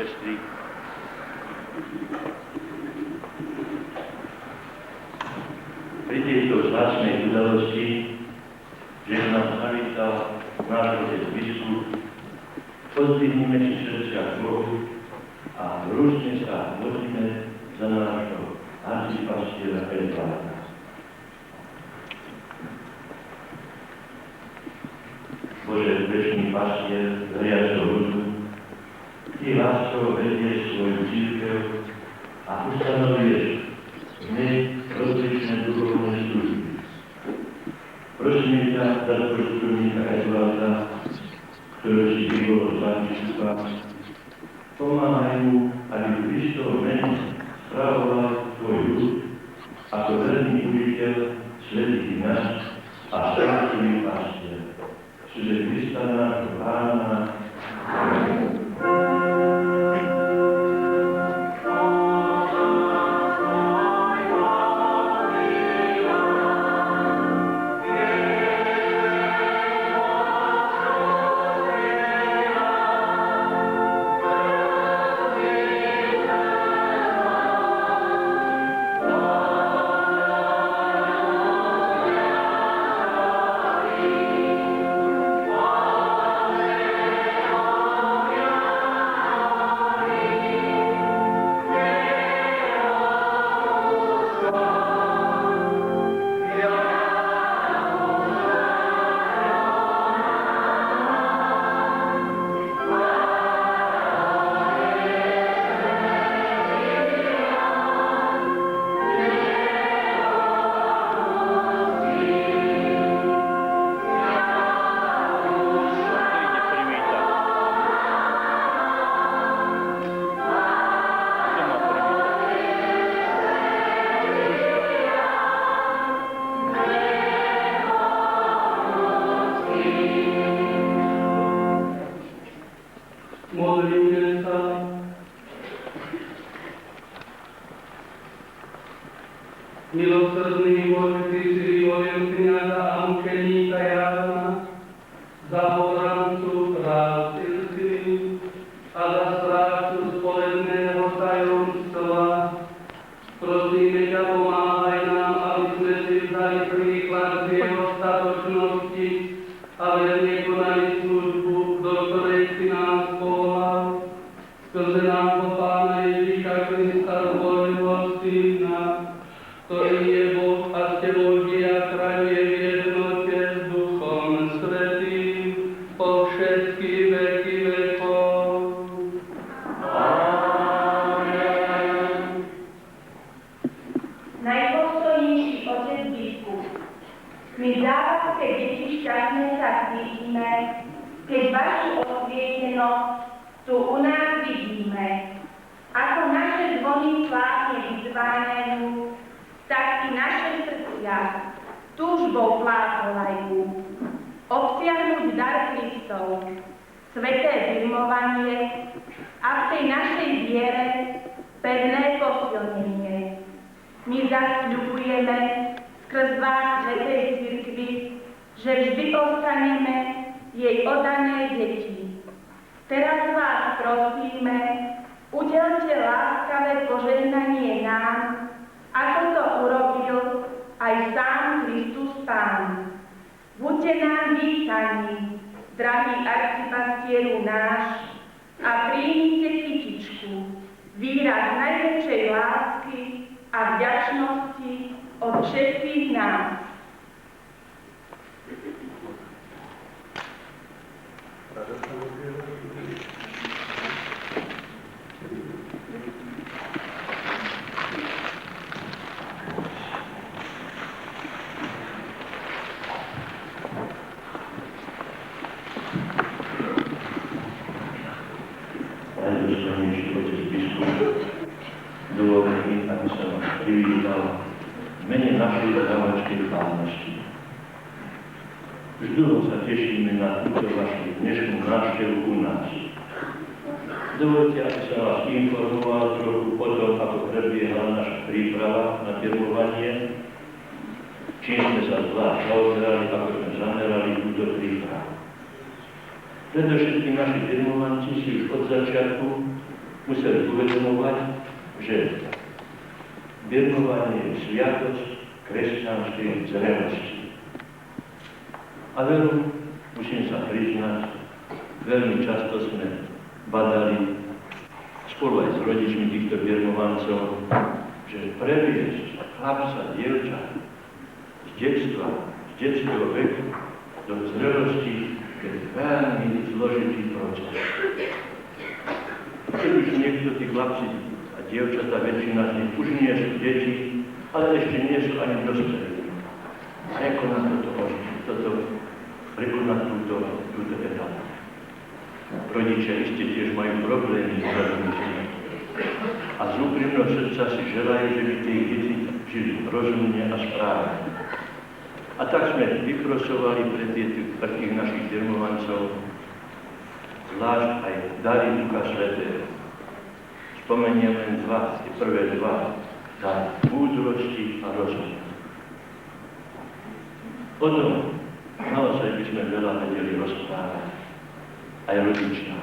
sestry. Pri tejto vzácnej udalosti, že nám zavítal náš otec biskup, pozdvihnime si srdcia k Bohu a rúčne sa modlíme za nášho arcipastiera Edvarda. Bože, večný pastier veriaceho ľudu, Ty láskou vedieš svoju církev a ustanovuješ v nej rozličné duchovné služby. Prosím ťa za prostredníka Edvarda, ktorý si vybol z biskupa, pomáhaj mu, aby v Kristovom mene spravoval tvoj ľud ako verný učiteľ svätých nás a starostný pastier. Skrze Krista nášho Pána. Milosrdný Bože, Ty si vyvolil kňaza a mučeníka Jána za obrancu práv cirkvi a za strážcu spovedného tajomstva. Prosíme ťa, pomáhaj nám, aby sme si vzali príklad z jeho statočnosti a verne konali službu, do ktorej si nás povolal, skrze nášho Pána Ježiša Krista, Božieho Syna, ktorý je Boh a s Tebou žije a kráľuje v jednote s Duchom Svätým po všetky veky vekov. Amen. Najpostojnejší otec biskup, my závodské deti šťastne sa cítime, keď vašu osvietenosť tu u nás vidíme. Ako naše zvony slávne vyzváňajú, tak i naše srdcia túžbou plácolajú. Obsiahnuť dar Kristov, sveté birmovanie a v tej našej viere pevné posilnenie. My zasľubujeme skrz vás svätej cirkvi, že vždy ostaneme jej oddané deti. Teraz vás prosíme, udelte láskavé požehnanie nám, ako to urobil aj sám Kristus Pán. Buďte nám vítaní, drahý arcipastieru náš, a príjmite kytičku, výraz najväčšej lásky a vďačnosti od všetkých nás. Najdôstojnejší otec biskup, dovolte mi, aby som vás privítal v mene našej závačkej pánnosti. Vždy sa tešíme na túto vašu dnešnú návštevu u nás. Dovolte, aby som vás informoval trochu o tom, ako prebiehala naša príprava na birmovanie, čím sme sa zvlášť zaoberali, ako sme zamerali túto prípravu. Predovšetkým naši birmovanci si už od začiatku museli uvedomovať, že birmovanie je sviatosť kresťanskej zrelosti. A veru, musím sa priznať, veľmi často sme badali spolu aj s rodičmi týchto birmovancov, že previesť chlapca, dievča z detstva, z detského veku do zrelosti je veľmi zložitý proces. Keď už niekto tí chlapci a dievčatá, väčšina z nich už nie sú deti, ale ešte nie sú ani dospelí. Prekonať prekonať túto etapu. Rodičia iste tiež majú problémy s rozhodnutím. A z úprimného srdca si želajú, že by tie deti žili rozumne a správne. A tak sme vyprosovali pre tých našich birmovancov zvlášť aj dary Ducha Svätého. Spomeniem len tie prvé dva, dar múdrosti a rozumu. O tom naozaj by sme veľa vedeli rozprávať. Aj rodičia,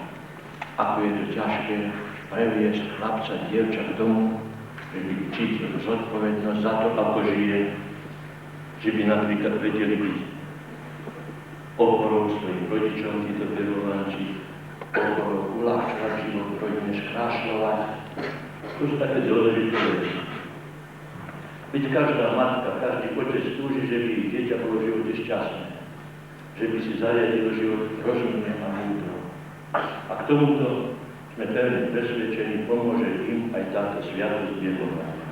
ako je to ťažké previesť chlapca, dievča k tomu, že by cítil zodpovednosť za to, ako žije, že by napríklad vedeli byť oporou svojim rodičom, títo birmovanci, oporou uľahčovať život, rodine skrášľovať. To sú také dôležité veci. Veď každá matka, každý otec túži, že by ich dieťa bolo v živote šťastné, že by si zariadilo život rozumne a múdro. A k tomuto sme pevne presvedčení, pomôže im aj táto sviatosť birmovania.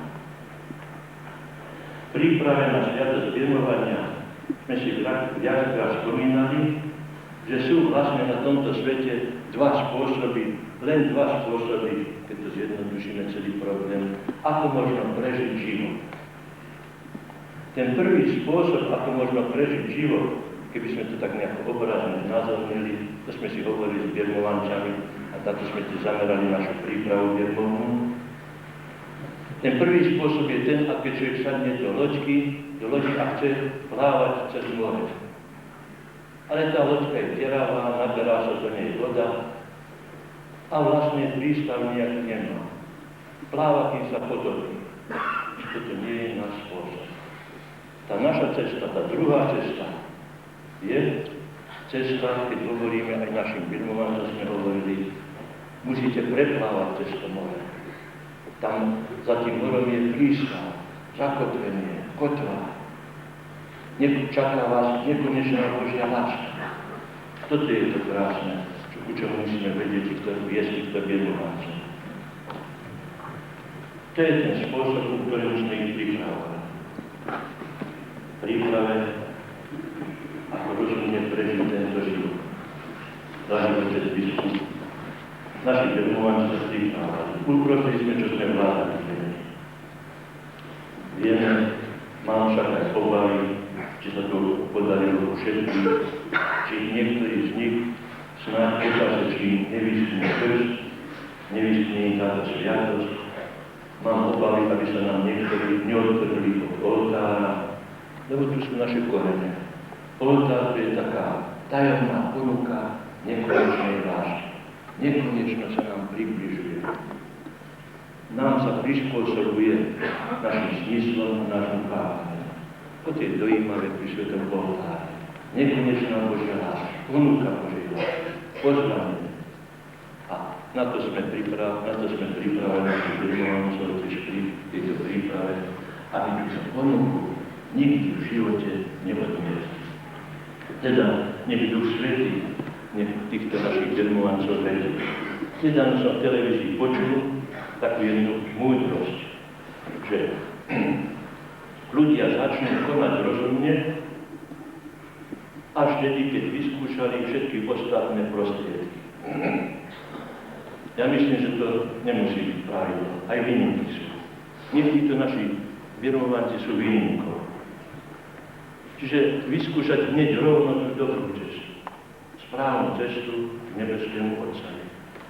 V príprave na sviatosť birmovania sme si viackrát spomínali, že sú vlastne na tomto svete len dva spôsoby, keď to zjednodušíme celý problém, ako možno prežiť život. Ten prvý spôsob, ako možno prežiť život, keby sme to tak nejako obrazne znázornili, to sme si hovorili s birmovancami a takto sme si zamerali našu prípravu birmovnú. Ten prvý spôsob je ten, ak keď človek sadne do lodi a chce plávať cez more. Ale tá loďka je teravá, naberá sa do nej voda a vlastne prístav nejak nemá. Pláva, kým sa potopí. Toto nie je náš spôsob. Tá naša cesta, tá druhá cesta, je cesta, keď hovoríme aj našim birmovancom, sme hovorili, musíte preplávať cez to more. Tam za tým morom je prístav, zakotvenie, kotva. Čaká vás nekonečná Božia láska. Toto je to krásne, ku čomu musíme vedieť, viesť týchto birmovancov. To je ten spôsob, ku ktorému sme ich pripravovali. Príprave, ako rozumne prežiť tento život. Drahý otec biskup, naši birmovanci sa pripravovali. Uprosili sme, čo sme vládali. Vieme, mám však aj obavy, či sa to podarilo všetkým, či niektorí z nich snáď ukáže, či nevyskne krst, nevyskne táto sviatosť. Mám obavy, aby sa nám niektorí neodtrhli od oltára, lebo tu sú naše korene. Oltár to je taká tajomná ponuka nekonečnej lásky. Nekonečno sa nám približuje. Nám sa prispôsobuje našim zmyslom a nášmu chápaním. To je dojímavé pri svetom oltári. Nekonečná Božia láska, ponuka Božia láska, pozvanie. A na to sme pripravili našich birmovancov tiež pri tejto príprave, aby túto ponuku nikdy v živote neodmietli. Teda nech Duch Svätý, nech týchto našich birmovancov vedie. Nedávno som v televízii počul takú jednu múdrosť, že ľudia začnú konať rozumne až vtedy, keď vyskúšali všetky ostatné prostriedky. Ja myslím, že to nemusí byť pravidlo. Aj výnimky sú. Niektíto naši birmovanci sú výnimkou. Čiže vyskúšať hneď rovno tú dobrú cestu. Správnu cestu k nebeskému Otcovi,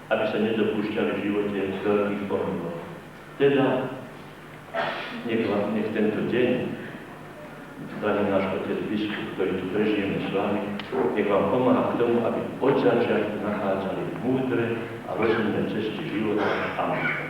aby sa nedopúšťali v živote veľkých pohybov. Teda nech tento deň drahý náš otec biskup, ktorý tu prežijeme s vami, nech vám pomáha k tomu, aby od začiatku nachádzali múdre a rozumné cesty života. Amen.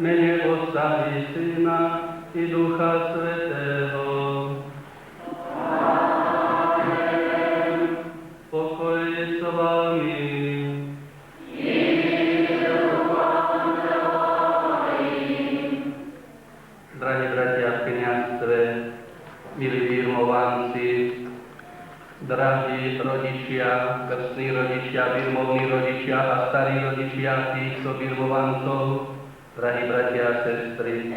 Mene Otca i Syna i Ducha Svätého. Amen. Pokoj je s vami. Drahí bratia v kňazstve, milí birmovanci, drahí rodičia, krstní rodičia, birmovní rodičia a starí rodičia týchto birmovancov, drahí bratia a sestry,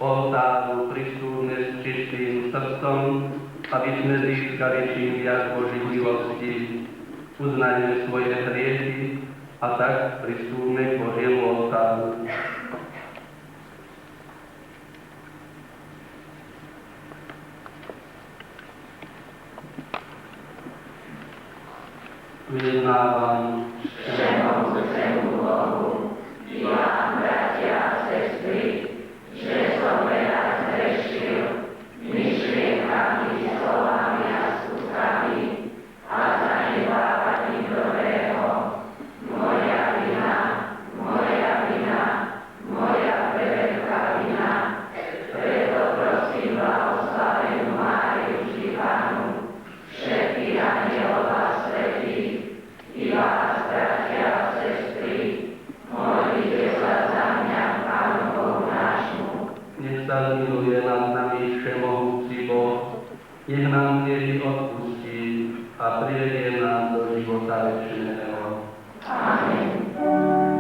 oltáru pristúpne s čistým srdcom, aby sme získali čím viac Božích milostí. Uznajme svoje hriechy a tak pristúpme k Božiemu oltáru. Vyznávam Všemovúcemu Bohu, i vám, bratia a sestry, že som veľa zhrešil myšlienkami, slovami a skutkami a zanedbávaním dobrého. Moja vina, moja veľká vina. Preto prosím blahoslavenú Máriu Živanu, všetkých anielov a svätých, i vás, bratia a sestry, modlite sa za mňa, Pánu Bohu nášmu. nech sa zmiluje nad nami všemohúci Boh, nech nám hriechy odpustí a privedie nás do života večného. Amen. Amen.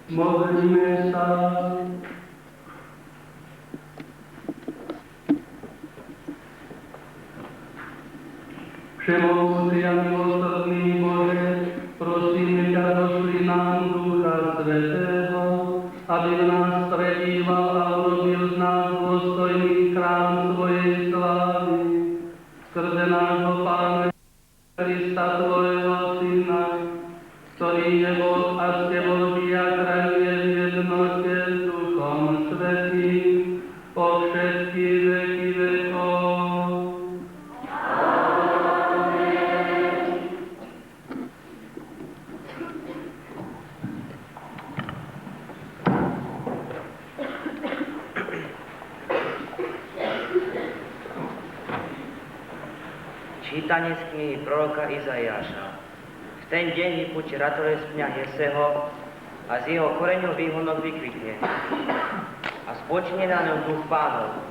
Modlíme sa. Všemohúci a milosrdný Bože, prosíme ťa, došli nám Ducha Svätého, aby v nás prebýval a urobil z nás dôstojný chrám svojej slávy. Skrze nášho Pána Krista, tvojho Syna, ktorý je Boh a s tebou žije a kráľuje v jednote s Duchom Svätým po všetky veky vekov. Čítanie z knihy proroka Izaiáša. V ten deň vypučí ratolesť pňa Jeseho a z jeho koreňov výhonok vykvitne. A spočne na ňom duch Pánov,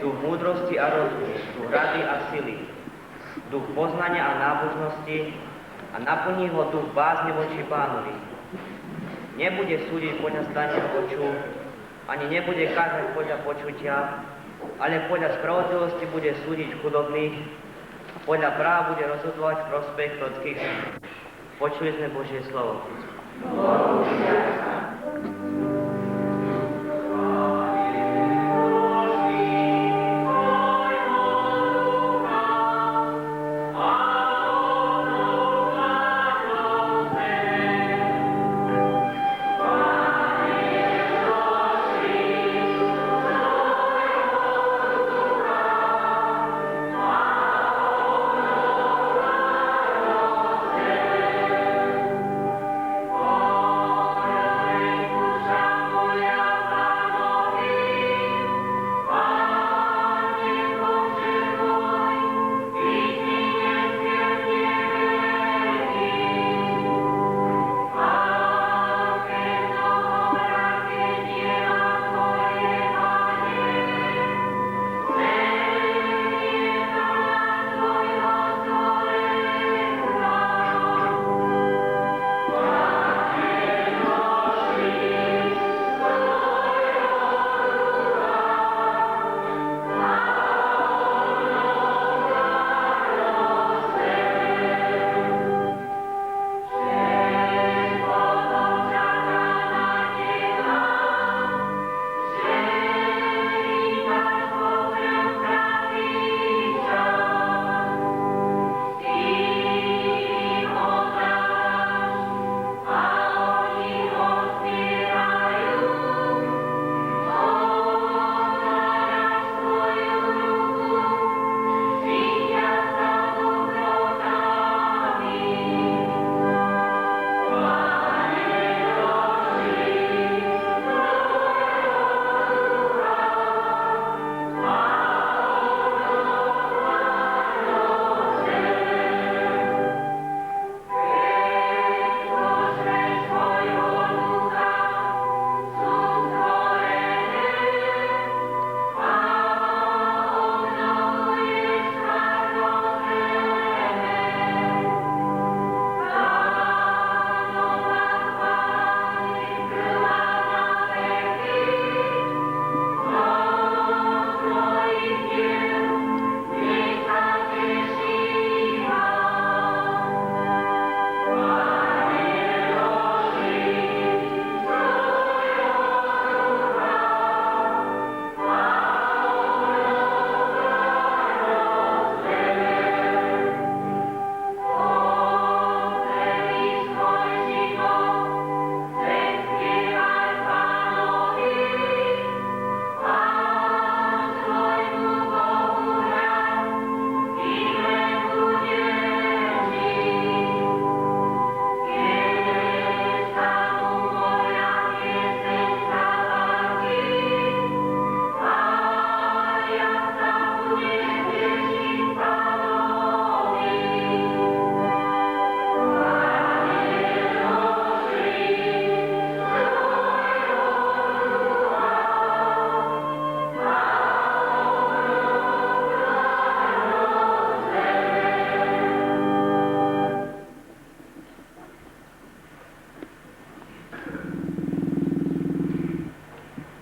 duch múdrosti a rozumu, duch rady a sily, duch poznania a nábožnosti a naplní ho duch bázne voči Pánovi. Nebude súdiť podľa stania poču, ani nebude kázať podľa počutia, ale podľa spravodlivosti bude súdiť chudobných, podľa práva bude rozhodovať v prospech rodských. Počuli sme Božie slovo.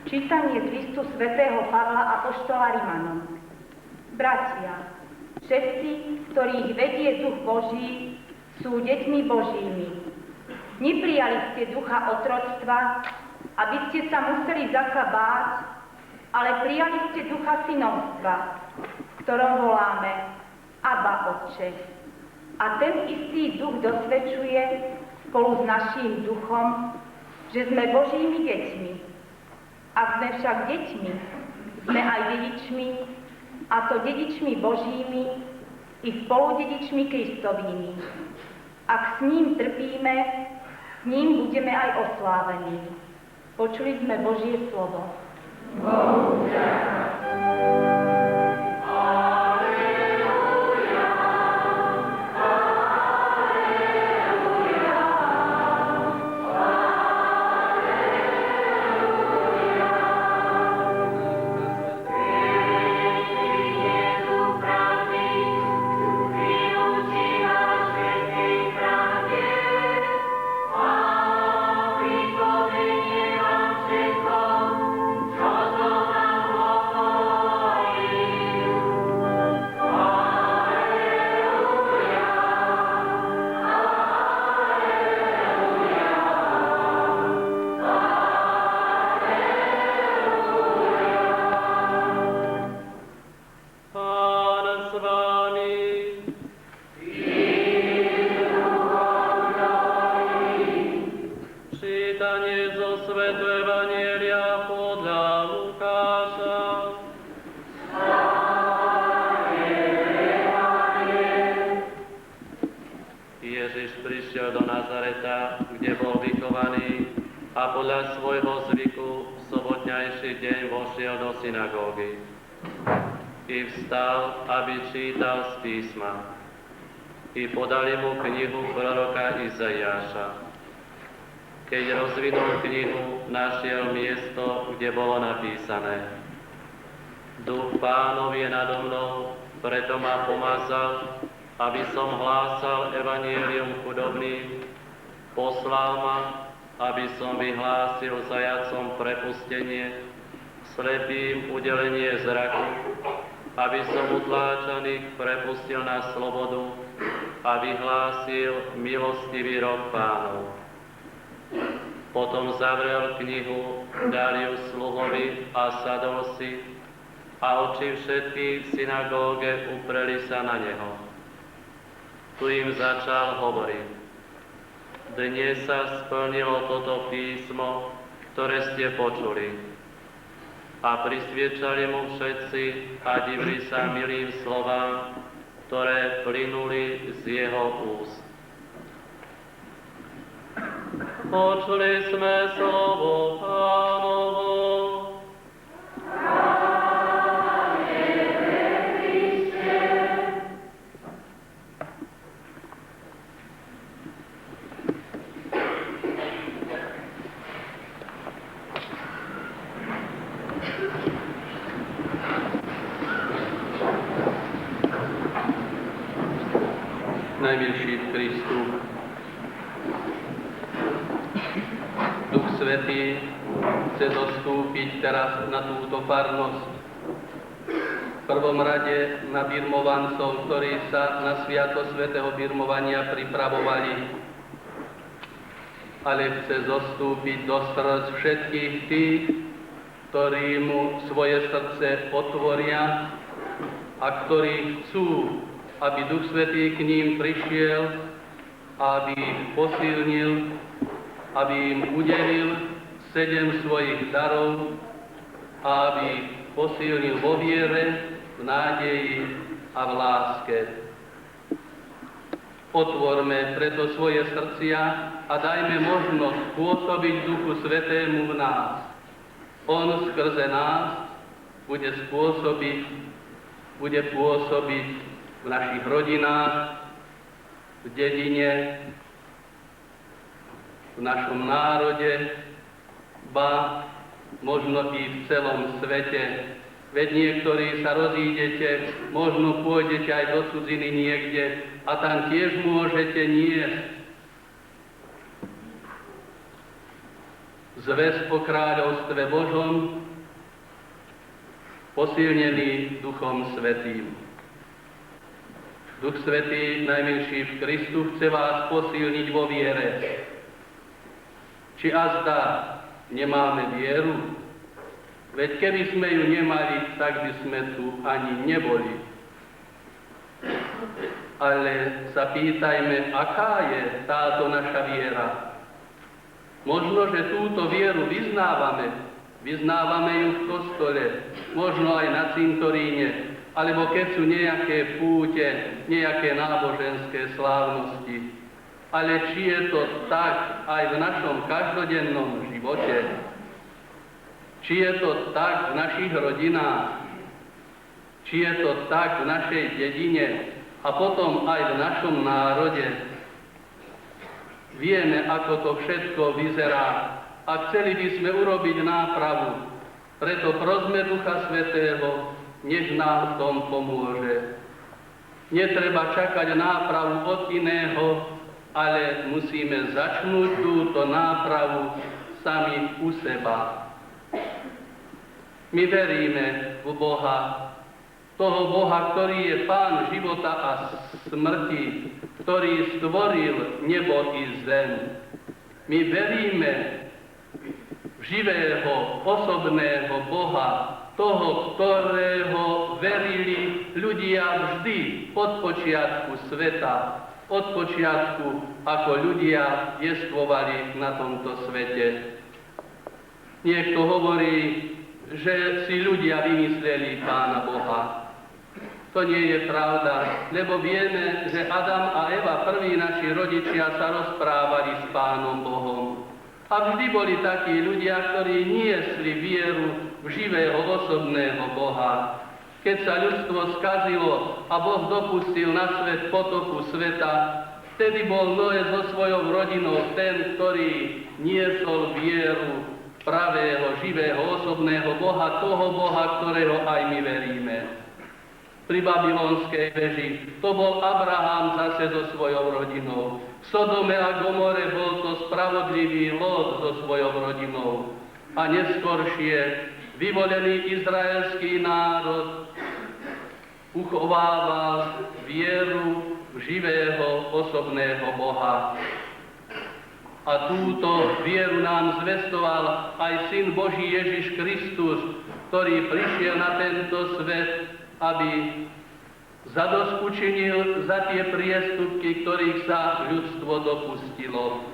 Čítanie z listu svätého Pavla apoštola Rimanom. Bratia, všetci, ktorých vedie Duch Boží, sú deťmi Božími. Neprijali ste ducha otroctva, aby ste sa museli zasa báť, ale prijali ste ducha synovstva, v ktorom voláme Abba, Otče. A ten istý duch dosvedčuje spolu s naším duchom, že sme Božími deťmi. Ak sme však deťmi, sme aj dedičmi, a to dedičmi Božími i spoludedičmi Kristovými. Ak s ním trpíme, s ním budeme aj oslávení. Počuli sme Božie slovo. Bohu vďaka. I podali mu knihu proroka Izaiáša. Keď rozvinul knihu, našiel miesto, kde bolo napísané: Duch Pánov je nado mnou, preto ma pomazal, aby som hlásal evanjelium chudobným, poslal ma, aby som vyhlásil zajatcom prepustenie, slepým udelenie zraku, aby som utláčaných prepustil na slobodu a vyhlásil milostivý rok Pánov. Potom zavrel knihu, dal ju sluhovi a sadol si, a oči všetkých v synagóge upreli sa na neho. Tu im začal hovoriť: Dnes sa splnilo toto písmo, ktoré ste počuli. A prisviečali mu všetci a divili sa milým slovám, ktoré plynuli z jeho úst. Počuli sme slovo Pánovo. Najmilší v Kristu, Duch Svätý chce zostúpiť teraz na túto farnosť. V prvom rade na birmovancov, ktorí sa na sviato svätého birmovania pripravovali, ale chce zostúpiť do srdc všetkých tých, ktorí mu svoje srdce otvoria a ktorí chcú, aby Duch Svätý k ním prišiel, aby ich posilnil, aby im udelil 7 svojich darov a aby ich posilnil vo viere, v nádeji a v láske. Otvorme preto svoje srdcia a dajme možnosť pôsobiť Duchu Svätému v nás. On skrze nás bude pôsobiť v našich rodinách, v dedine, v našom národe, ba možno i v celom svete. Veď niektorí sa rozídete, možno pôjdete aj do cudziny niekde a tam tiež môžete niesť Zvesť o kráľovstve Božom, posilnený Duchom Svätým. Duch Svätý, najmenší v Kristu, chce vás posilniť vo viere. Či azda nemáme vieru? Veď keby sme ju nemali, tak by sme tu ani neboli. Ale sa pýtajme, aká je táto naša viera. Možno, že túto vieru vyznávame ju v kostole, možno aj na cintoríne, alebo keď sú nejaké púte, nejaké náboženské slávnosti. Ale či je to tak aj v našom každodennom živote? Či je to tak v našich rodinách? Či je to tak v našej dedine a potom aj v našom národe? Vieme, ako to všetko vyzerá a chceli by sme urobiť nápravu. Preto prosme Ducha Svätého, nech nám v tom pomôže. Netreba čakať nápravu od iného, ale musíme začnúť túto nápravu sami u seba. My veríme v Boha, toho Boha, ktorý je Pán života a smrti, ktorý stvoril nebo i zem. My veríme v živého, osobného Boha, toho, ktorého verili ľudia vždy od počiatku sveta, od počiatku, ako ľudia jestvovali na tomto svete. Niekto hovorí, že si ľudia vymysleli Pána Boha. To nie je pravda, lebo vieme, že Adam a Eva, prví naši rodičia, sa rozprávali s Pánom Bohom. A vždy boli takí ľudia, ktorí niesli vieru v živého osobného Boha. Keď sa ľudstvo skazilo a Boh dopustil na svet potopu sveta, vtedy bol Noé so svojou rodinou ten, ktorý niesol vieru pravého, živého, osobného Boha, toho Boha, ktorého aj my veríme. Pri babylonskej veži to bol Abraham zase so svojou rodinou. V Sodome a Gomore bol to spravodlivý Lót so svojou rodinou. A neskoršie vyvolený izraelský národ uchovával vieru v živého osobného Boha. A túto vieru nám zvestoval aj Syn Boží Ježiš Kristus, ktorý prišiel na tento svet, aby zadosťučinil za tie priestupky, ktorých sa ľudstvo dopustilo.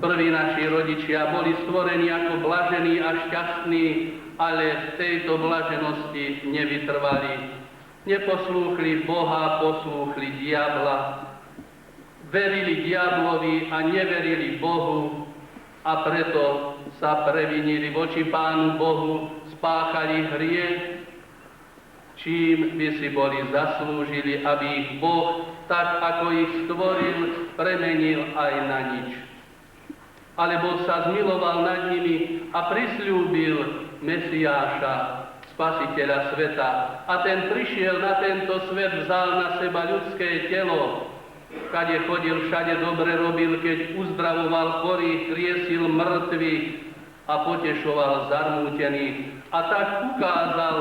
Prví naši rodičia boli stvorení ako blažení a šťastní, ale v tejto blaženosti nevytrvali. Neposlúchli Boha, poslúchli diabla. Verili diablovi a neverili Bohu a preto sa previnili voči Pánu Bohu, spáchali hriech, čím by si boli zaslúžili, aby ich Boh, tak ako ich stvoril, premenil aj na nič. Ale Boh sa zmiloval nad nimi a prisľúbil Mesiáša, Spasiteľa sveta. A ten prišiel na tento svet, vzal na seba ľudské telo. Kade chodil, všade dobre robil, keď uzdravoval chorých, kriesil mŕtvych a potešoval zarmútených. A tak ukázal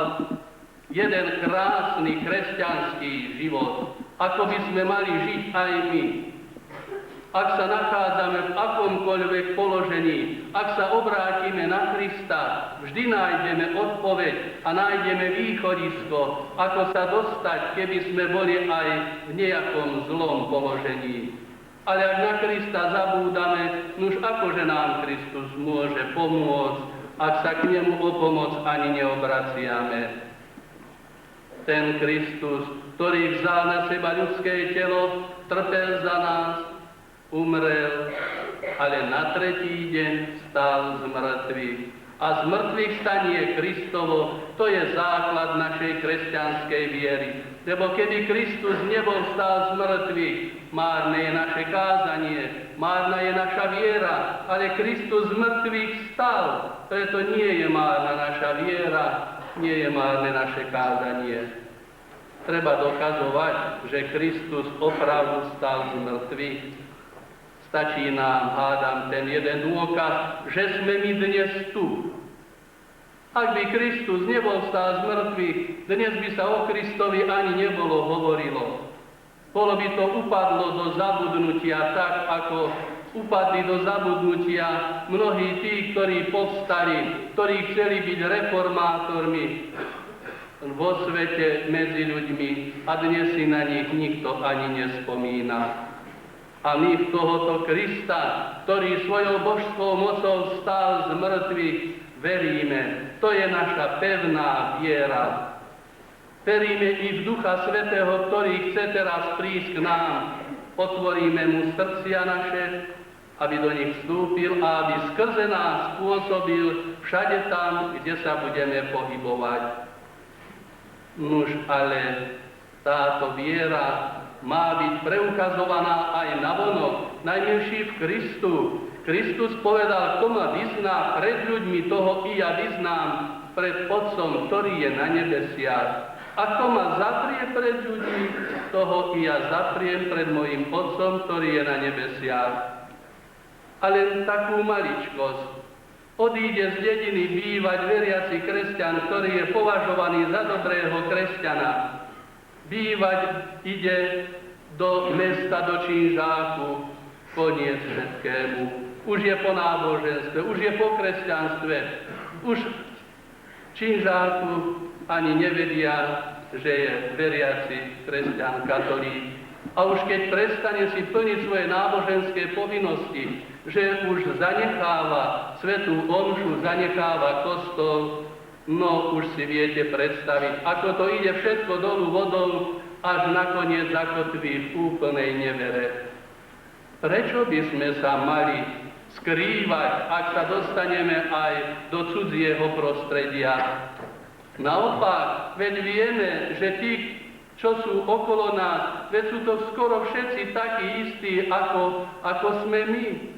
jeden krásny kresťanský život, ako by sme mali žiť aj my. Ak sa nachádzame v akomkoľvek položení, ak sa obrátime na Krista, vždy nájdeme odpoveď a nájdeme východisko, ako sa dostať, keby sme boli aj v nejakom zlom položení. Ale ak na Krista zabúdame, nuž akože nám Kristus môže pomôcť, ak sa k nemu o pomoc ani neobraciame. Ten Kristus, ktorý vzal na seba ľudské telo, trpel za nás, umrel, ale na tretí deň stál z mŕtvych. A z mŕtvych stanie Kristovo, to je základ našej kresťanskej viery. Lebo keby Kristus nebol stál z mŕtvych, márne je naše kázanie, márna je naša viera, ale Kristus z mŕtvych stal, preto nie je márna naša viera, nie je márne naše kázanie. Treba dokazovať, že Kristus opravdu stal z mŕtvych. Stačí nám, hádam, ten jeden dôkaz, že sme my dnes tu. Ak by Kristus nebol vstal z mŕtvych, dnes by sa o Kristovi ani nebolo hovorilo. Bolo by to upadlo do zabudnutia, tak ako upadli do zabudnutia mnohí tí, ktorí povstali, ktorí chceli byť reformátormi vo svete medzi ľuďmi a dnes si na nich nikto ani nespomína. A my v tohoto Krista, ktorý svojou božskou mocou stál z mŕtvych, veríme. To je naša pevná viera. Veríme i v Ducha Svätého, ktorý chce teraz prísť k nám. Otvoríme mu srdcia naše, aby do nich vstúpil a aby skrze nás pôsobil všade tam, kde sa budeme pohybovať. Nuž, ale táto viera má byť preukazovaná aj navonok, najmenší v Kristu. Kristus povedal, kto ma vyzná pred ľuďmi, toho i ja vyznám pred Otcom, ktorý je na nebesiach. A kto ma zaprie pred ľuďmi, toho i ja zapriem pred mojim Otcom, ktorý je na nebesiach. A len takú maličkosť. Odíde z dediny bývať veriaci kresťan, ktorý je považovaný za dobrého kresťana. Bývať ide do mesta, do Činžáku, koniec všetkému. Už je po náboženstve, už je po kresťanstve, už v Činžáku ani nevedia, že je veriaci kresťan, katolík. A už keď prestane si plniť svoje náboženské povinnosti, že už zanecháva svätú omšu, zanecháva kostol, no už si viete predstaviť, ako to ide všetko dolu vodou, až nakoniec zakotví v úplnej nevere. Prečo by sme sa mali skrývať, ak sa dostaneme aj do cudzieho prostredia? Naopak, veď vieme, že tí, čo sú okolo nás, veď sú to skoro všetci takí istí, ako sme my.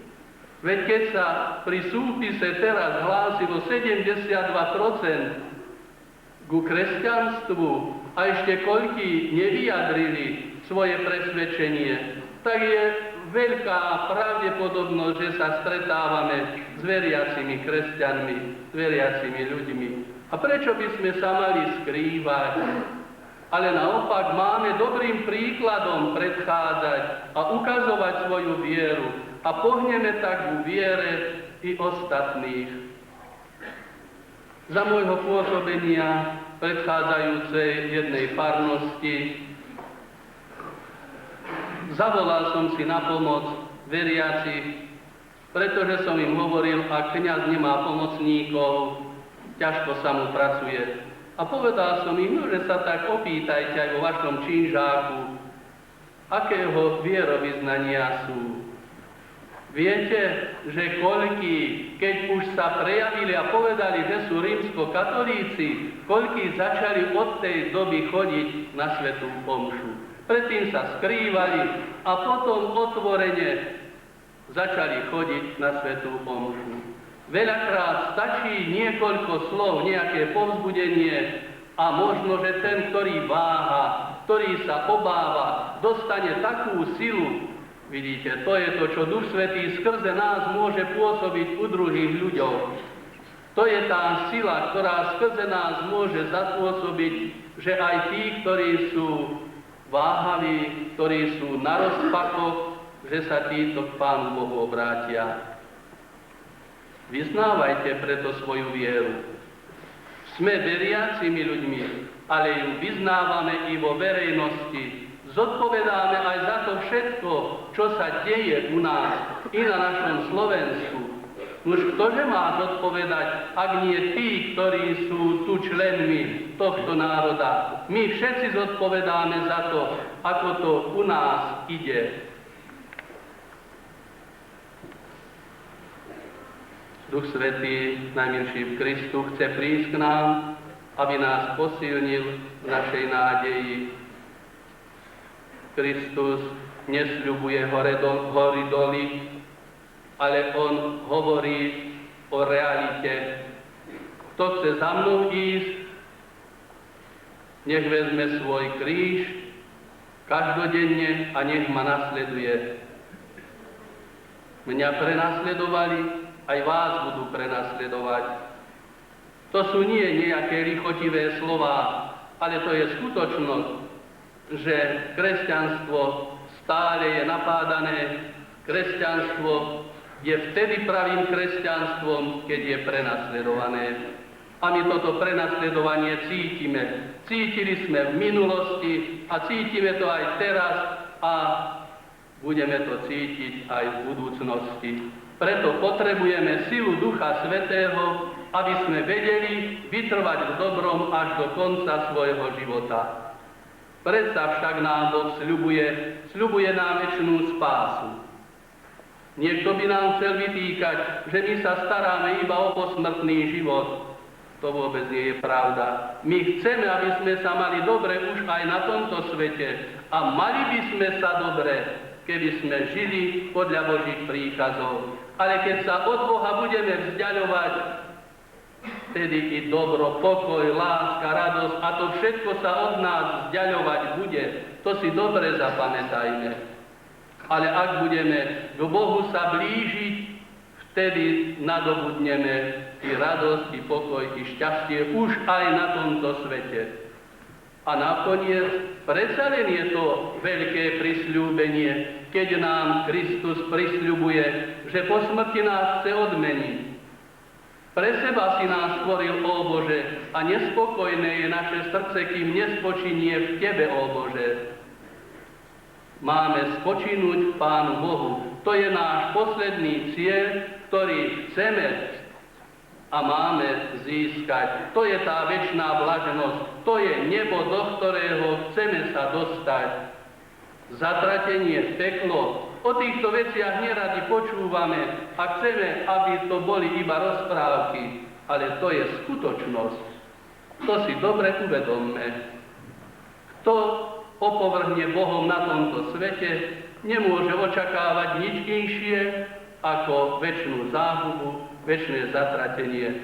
Veď keď sa pri súpise teraz hlásilo 72% ku kresťanstvu a ešte koľkí nevyjadrili svoje presvedčenie, tak je veľká pravdepodobnosť, že sa stretávame s veriacimi kresťanmi, s veriacimi ľuďmi. A prečo by sme sa mali skrývať? Ale naopak máme dobrým príkladom predchádzať a ukazovať svoju vieru a pohneme tak v viere i ostatných. Za môjho pôsobenia predchádzajúcej jednej farnosti zavolal som si na pomoc veriacich, pretože som im hovoril, ak kňaz nemá pomocníkov, ťažko sa mu pracuje. A povedal som im, že sa tak opýtajte aj vo vašom Činžáku, akého vierovyznania sú. Viete, že koľkí, keď už sa prejavili a povedali, že sú rímskokatolíci, koľkí začali od tej doby chodiť na svätú omšu. Predtým sa skrývali a potom otvorene začali chodiť na svätú omšu. Veľakrát stačí niekoľko slov, nejaké povzbudenie a možno, že ten, ktorý váha, ktorý sa obáva, dostane takú silu. Vidíte, to je to, čo Duch Svätý skrze nás môže pôsobiť u druhých ľuďov. To je tá sila, ktorá skrze nás môže zapôsobiť, že aj tí, ktorí sú váhaví, ktorí sú na rozpakoch, že sa títo k Pánu Bohu obrátia. Vyznávajte preto svoju vieru. Sme veriacimi ľuďmi, ale ju vyznávame i vo verejnosti. Zodpovedáme aj za to všetko, čo sa deje u nás i na našom Slovensku. Už ktože má zodpovedať, ak nie tí, ktorí sú tu členmi tohto národa? My všetci zodpovedáme za to, ako to u nás ide. Duch Svätý, najmenší v Kristu, chce prísť k nám, aby nás posilnil v našej nádeji. Kristus nesľubuje hory doly, ale on hovorí o realite. Kto chce za mnou ísť, nech vezme svoj kríž každodenne a nech ma nasleduje. Mňa prenasledovali, aj vás budú prenasledovať. To sú nie nejaké lichotivé slová, ale to je skutočnosť, že kresťanstvo stále je napádané, kresťanstvo je vtedy pravým kresťanstvom, keď je prenasledované. A my toto prenasledovanie cítime. Cítili sme v minulosti a cítime to aj teraz a budeme to cítiť aj v budúcnosti. Preto potrebujeme silu Ducha Svätého, aby sme vedeli vytrvať v dobrom až do konca svojho života. Predsa však nám Boh sľubuje nám večnú spásu. Niekto by nám chcel vytýkať, že my sa staráme iba o posmrtný život. To vôbec nie je pravda. My chceme, aby sme sa mali dobre už aj na tomto svete a mali by sme sa dobre, keby sme žili podľa Božích príkazov. Ale keď sa od Boha budeme vzdiaľovať, vtedy i dobro, pokoj, láska, radosť a to všetko sa od nás vzdiaľovať bude. To si dobre zapamätajme. Ale ak budeme k Bohu sa blížiť, vtedy nadobudneme i radosť, i pokoj, i šťastie už aj na tomto svete. A nakoniec predsa len je to veľké prisľúbenie, keď nám Kristus prisľubuje, že po smrti nás chce odmeniť. Pre seba si nás stvoril, ó Bože, a nespokojné je naše srdce, kým nespočinie v Tebe, ó Bože. Máme spočinúť v Pánu Bohu. To je náš posledný cieľ, ktorý chceme a máme získať. To je tá večná blaženosť. To je nebo, do ktorého chceme sa dostať. Zatratenie, peklo. O týchto veciach neradi počúvame a chceme, aby to boli iba rozprávky. Ale to je skutočnosť. To si dobre uvedomme. Kto opovrhne Bohom na tomto svete, nemôže očakávať nič inšie ako večnú záhubu, večné zatratenie.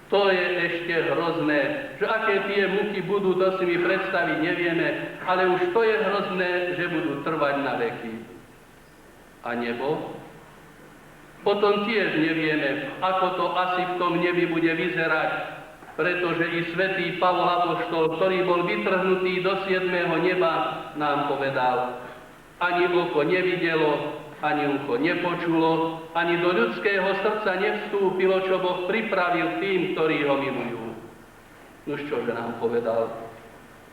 To je ešte hrozné, že aké tie muky budú, to si my predstaviť nevieme, ale už to je hrozné, že budú trvať na veky. A nebo? Potom tiež nevieme, ako to asi v tom nebi bude vyzerať, pretože i svätý Pavol apoštol, ktorý bol vytrhnutý do 7. neba, nám povedal: ani oko nevidelo, ani ucho nepočulo, ani do ľudského srdca nevstúpilo, čo Boh pripravil tým, ktorí ho milujú. Nož čože nám povedal?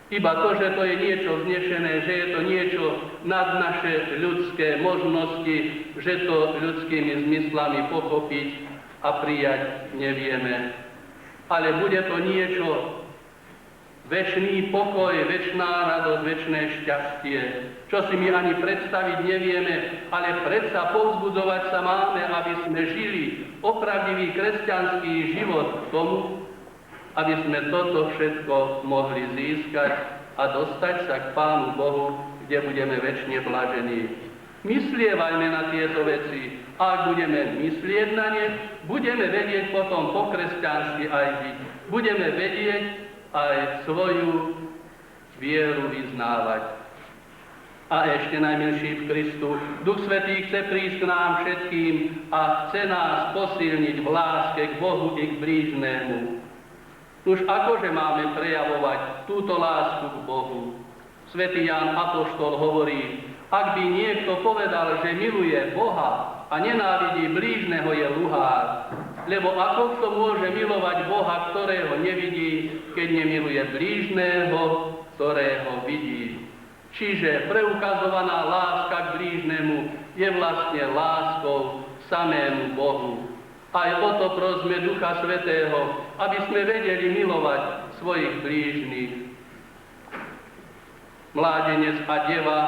Iba to, že to je niečo vznešené, že je to niečo nad naše ľudské možnosti, že to ľudskými zmyslami pochopiť a prijať nevieme. Ale bude to niečo, večný pokoj, večná radosť, večné šťastie, čo si my ani predstaviť nevieme, ale predsa povzbudzovať sa máme, aby sme žili opravdivý kresťanský život k tomu, aby sme toto všetko mohli získať a dostať sa k Pánu Bohu, kde budeme večne blažení. Myslievajme na tieto veci. A ak budeme myslieť na ne, budeme vedieť potom po kresťansky aj žiť. Budeme vedieť aj svoju vieru vyznávať. A ešte najmilší v Kristu, Duch Svätý chce prísť k nám všetkým a chce nás posilniť v láske k Bohu i k blížnemu. Už akože máme prejavovať túto lásku k Bohu? Svätý Ján apoštol hovorí: ak by niekto povedal, že miluje Boha a nenávidí blížneho, je luhár. Lebo ako kto môže milovať Boha, ktorého nevidí, keď nemiluje blížneho, ktorého vidí. Čiže preukazovaná láska k blížnemu je vlastne láskou samému Bohu. Aj o to prosme Ducha Svätého, aby sme vedeli milovať svojich blížnych. Mládenec a deva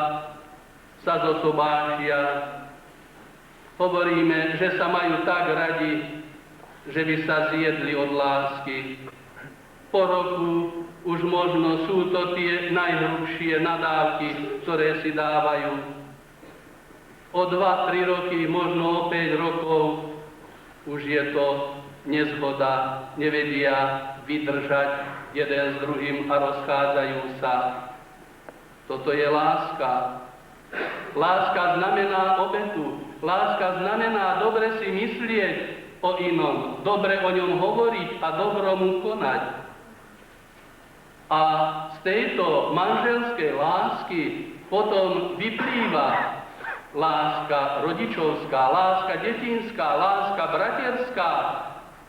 sa zosobášia. Hovoríme, že sa majú tak radi, že by sa zjedli od lásky. Po roku už možno sú to tie najhrubšie nadávky, ktoré si dávajú. O 2-3 roky, možno o 5 rokov už je to nezhoda, nevedia vydržať jeden s druhým a rozchádzajú sa. Toto je láska. Láska znamená obetu. Láska znamená dobre si myslieť o inom, dobre o ňom hovoriť a dobro mu konať. A z tejto manželskej lásky potom vyplýva láska rodičovská, láska detinská, láska braterská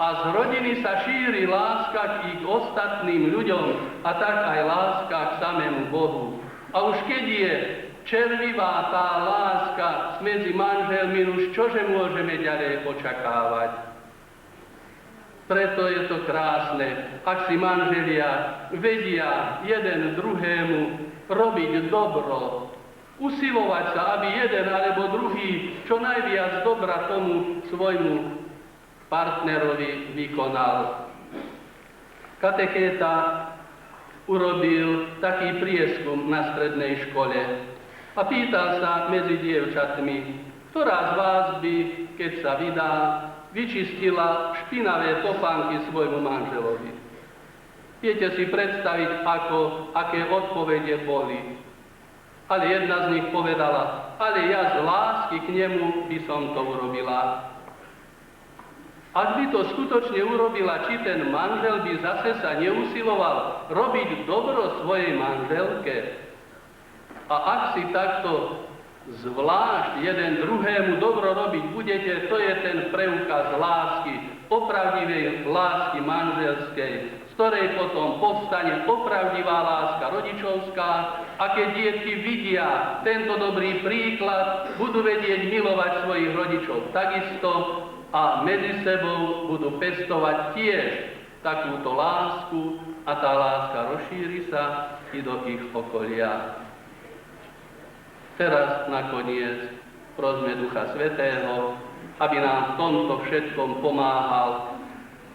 a z rodiny sa šíri láska k ich ostatným ľuďom a tak aj láska k samému Bohu. A už keď je červivá tá láska medzi manželmi, už čože môžeme ďalej očakávať? Preto je to krásne, ak si manželia vedia jeden druhému robiť dobro, usilovať sa, aby jeden alebo druhý čo najviac dobra tomu svojmu partnerovi vykonal. Katechéta urobil taký prieskum na strednej škole a pýtal sa medzi dievčatmi, ktorá z vás by, keď sa vydá, vyčistila špinavé topánky svojmu manželovi. Viete si predstaviť, aké odpovede boli. Ale jedna z nich povedala, ale ja z lásky k nemu by som to urobila. Ak by to skutočne urobila, či ten manžel by zase sa neusiloval robiť dobro svojej manželke? A ak si takto zvlášť jeden druhému dobro robiť budete, to je ten preukaz lásky, opravdivej lásky manželskej, z ktorej potom povstane opravdivá láska rodičovská a keď dietky vidia tento dobrý príklad, budú vedieť milovať svojich rodičov takisto a medzi sebou budú pestovať tiež takúto lásku a tá láska rozšíri sa i do ich okolia. Teraz nakoniec prosme Ducha Svätého, aby nám v tomto všetkom pomáhal,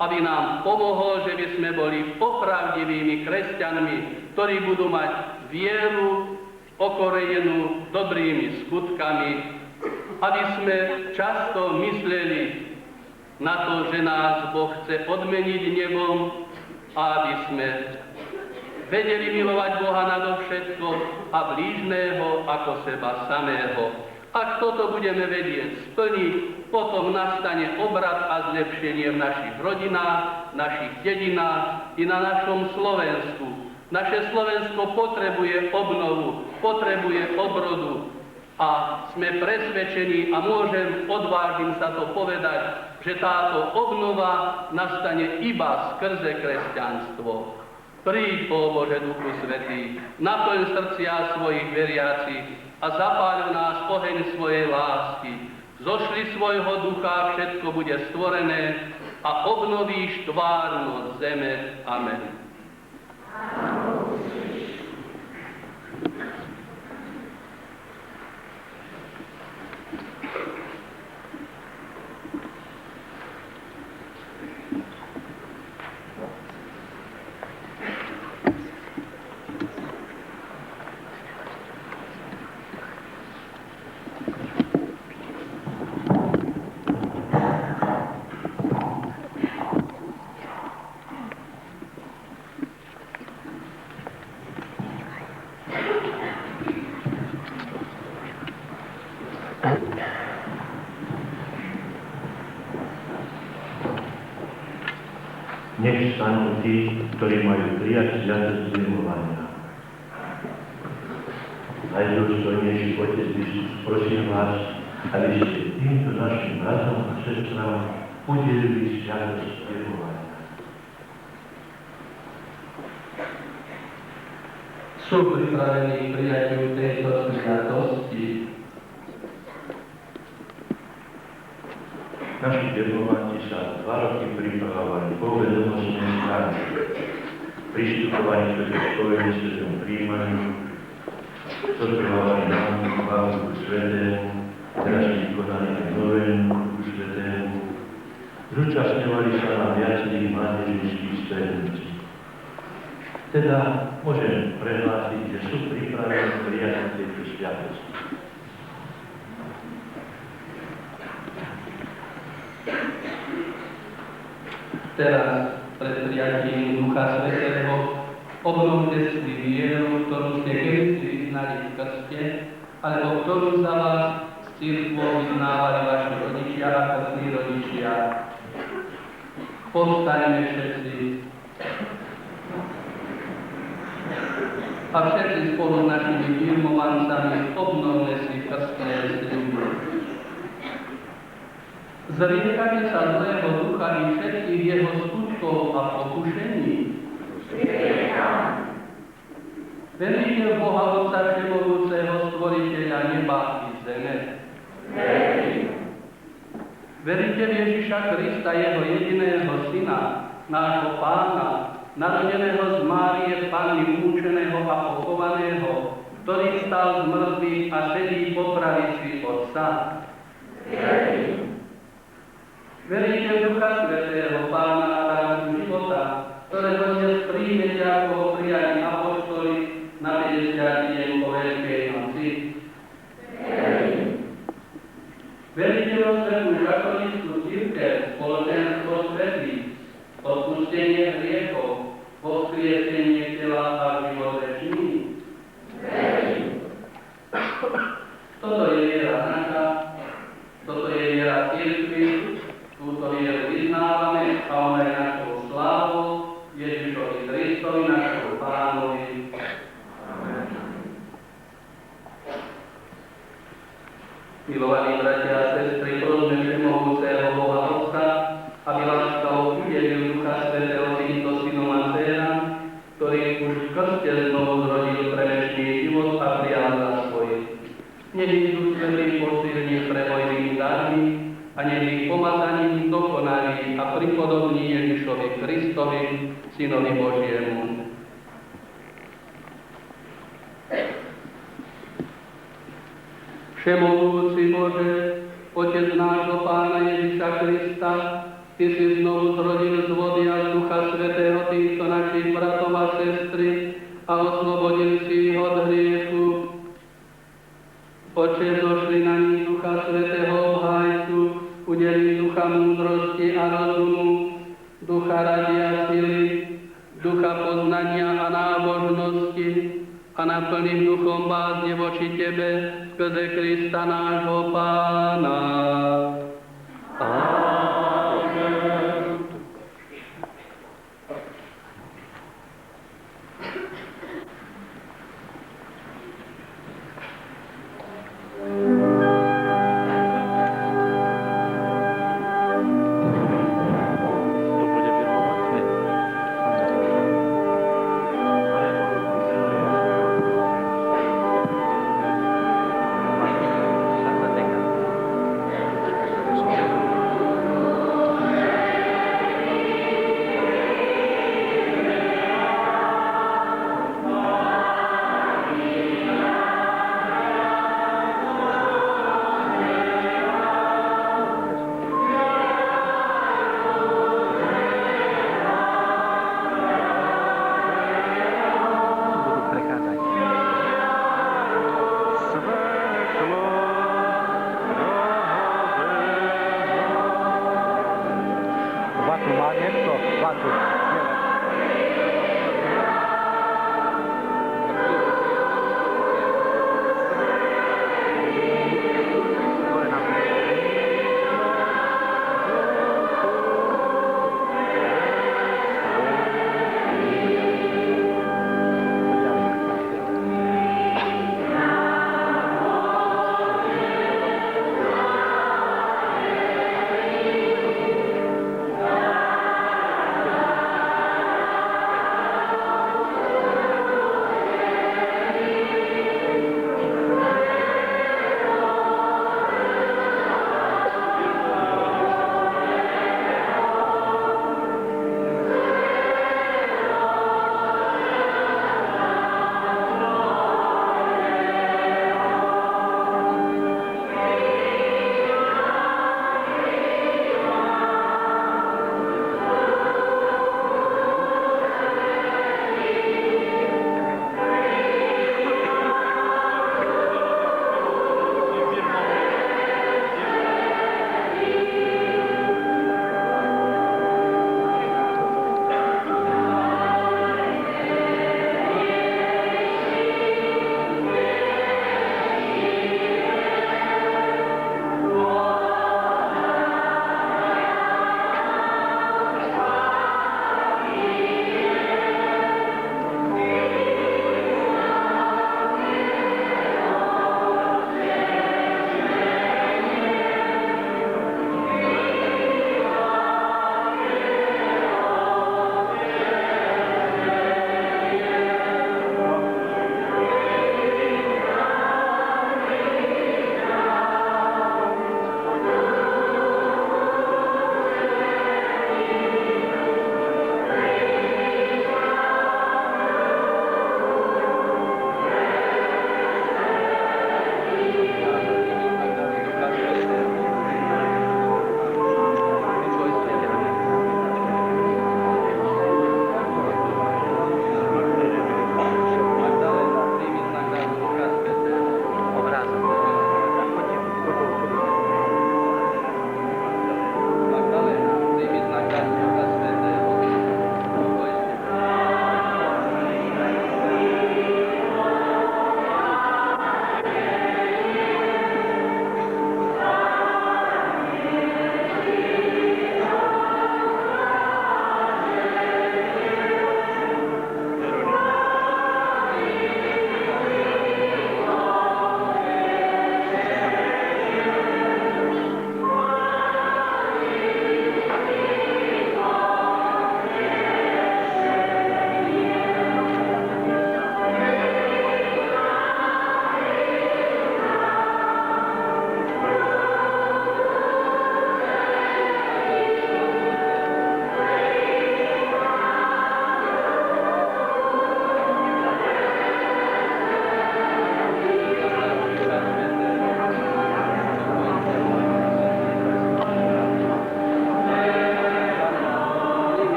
aby nám pomohol, že by sme boli opravdivými kresťanmi, ktorí budú mať vieru okorejenú dobrými skutkami, aby sme často mysleli na to, že nás Boh chce odmeniť nebom a aby sme vedeli milovať Boha nadovšetko a blížneho ako seba samého. Ak toto budeme vedieť splniť, potom nastane obrat a zlepšenie v našich rodinách, našich dedinách i na našom Slovensku. Naše Slovensko potrebuje obnovu, potrebuje obrodu a sme presvedčení a odvážim sa to povedať, že táto obnova nastane iba skrze kresťanstvo. Príď, ó Bože Duchu Svätý, naplň srdcia svojich veriacich a zapáľ v nás oheň svojej lásky. Zošli svojho ducha, všetko bude stvorené a obnovíš tvárnosť zeme. Amen. Nech stanú tí, ktorí majú prijať sviatosť zjavovania. Najdôstojnejší Otec Biskup, prosím vás, aby ste týmto našim bratom a sestrám udelili sviatosť zjavovania. Sú pripravení k prijatiu tejto sviatosti. Naši zjavovaní sa 2 roky pripravovali po vedomostnej stránke, pristupovaní k spojení svetom príjmaniu, zotrvávali námi chválu Duchu Svätému, teraz vykonali aj novenu Duchu Svätému, zúčastňovali sa na viacerých mládežnických stretnutí. Teda môžem prehlásiť, že sú pripravení prijať tejto sviatosti. Teraz pred prijatím Ducha Svätého obnovte si vieru, ktorú ste kedysi vyznali v krste, alebo ktorú za vás cirkvou vyznávali vaši rodičia a krstní rodičia. Povstajme všetci. A všetci spolu s našimi firmovancami obnovme si krstné sľuby. Zriekate sa zlého ducha i všetkých jeho skutkov a pokušení. Veríte v Boha Otca Všemohúceho, Stvoriteľa neba i zeme? Veríte v Ježiša Krista, jeho jediného Syna, nášho Pána, narodeného z Márie Panny, umúčeného a pochovaného, ktorý vstal z mŕtvych a sedí po pravici Otca? Veríte v Ducha Svätého, Pána a dárcu života, ktorého dnes príjmete, ako ho prijali apoštoli na 50. deň po Veľkej noci? Veríte vo svätú katolícku cirkev, spoločenstvo svätých, odpustenie hriechov, vzkriesenie tela a život večný? Toto je viera naša, toto je viera cirkvi, túto vieru vyznávame a ona je našou slávou, Ježišovi Kristovi, našemu Pánovi. Milovaní bratia a sestry, prosme Všemohúceho Boha Otca, aby láskavo udelil Ducha Svätého týmto synom a dcerám, ktorých už v krste znovu zrodil pre večný život a prijal za svoj. Nech ich Duch Svätý posilní prebojnými darmi a nech ich pomazaním dokonalí a pripodobní Ježišovi Kristovi, Synovi Božiemu. Všemohúci Bože, Otec nášho Pána Ježiša Krista, Ty si znovu zrodil z vody a z Ducha Svätého týchto našich bratov a sestry a oslobodil si ich od hriechu. Oče, zošli na nich Ducha Svätého obhájcu, udeli ducha múdrosti a rozumu, ducha rady a sily, ducha poznania a nábožnosti a naplni duchom bázne voči Tebe, skrze Krista nášho Pána. Amen.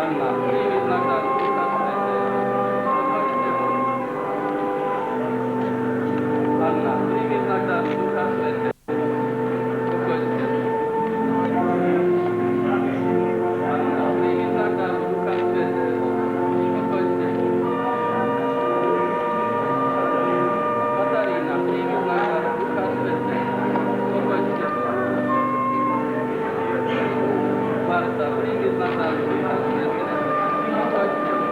Anna, príjmi znak daru Ducha Svätého. Anna, príjmi znak daru Ducha Svätého. Pokoj s tebou. Anna, príjmi znak daru Ducha Svätého. Pokoj s tebou. Katarína, príjmi znak daru Ducha Svätého. Pokoj s tebou. Marta, príjmi znak daru Ducha Svätého. Pokoj s tebou.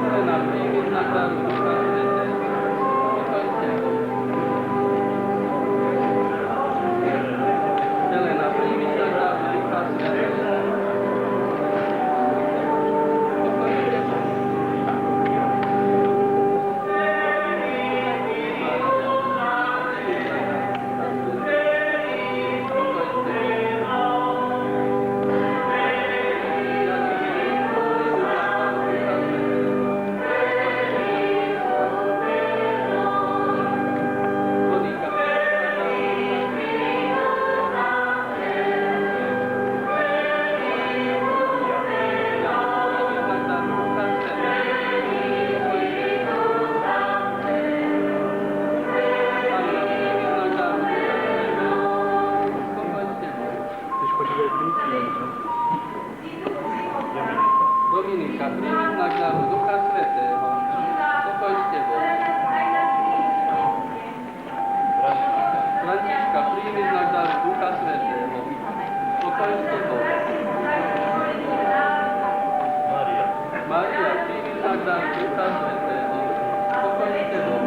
Helena, príjmi znak daru Ducha Svätého. Pokoj s tebou. Helena, príjmi znak daru Ducha Svätého. Pokoj s tebou. Dominika, príjmi znak daru Ducha Svätého. Pokoj s tebou. Františka, príjmi znak daru Ducha Svätého. Pokoj s tebou. Mária, príjmi znak daru Ducha Svätého. Pokoj s tebou.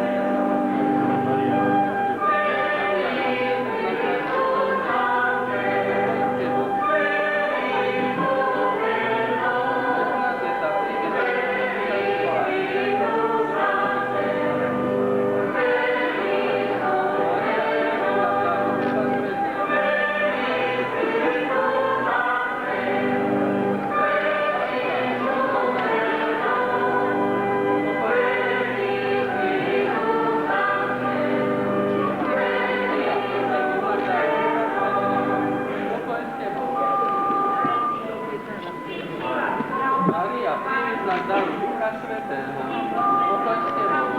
Mária, príjmi znak daru Ducha Svätého. Pokoj s tebou.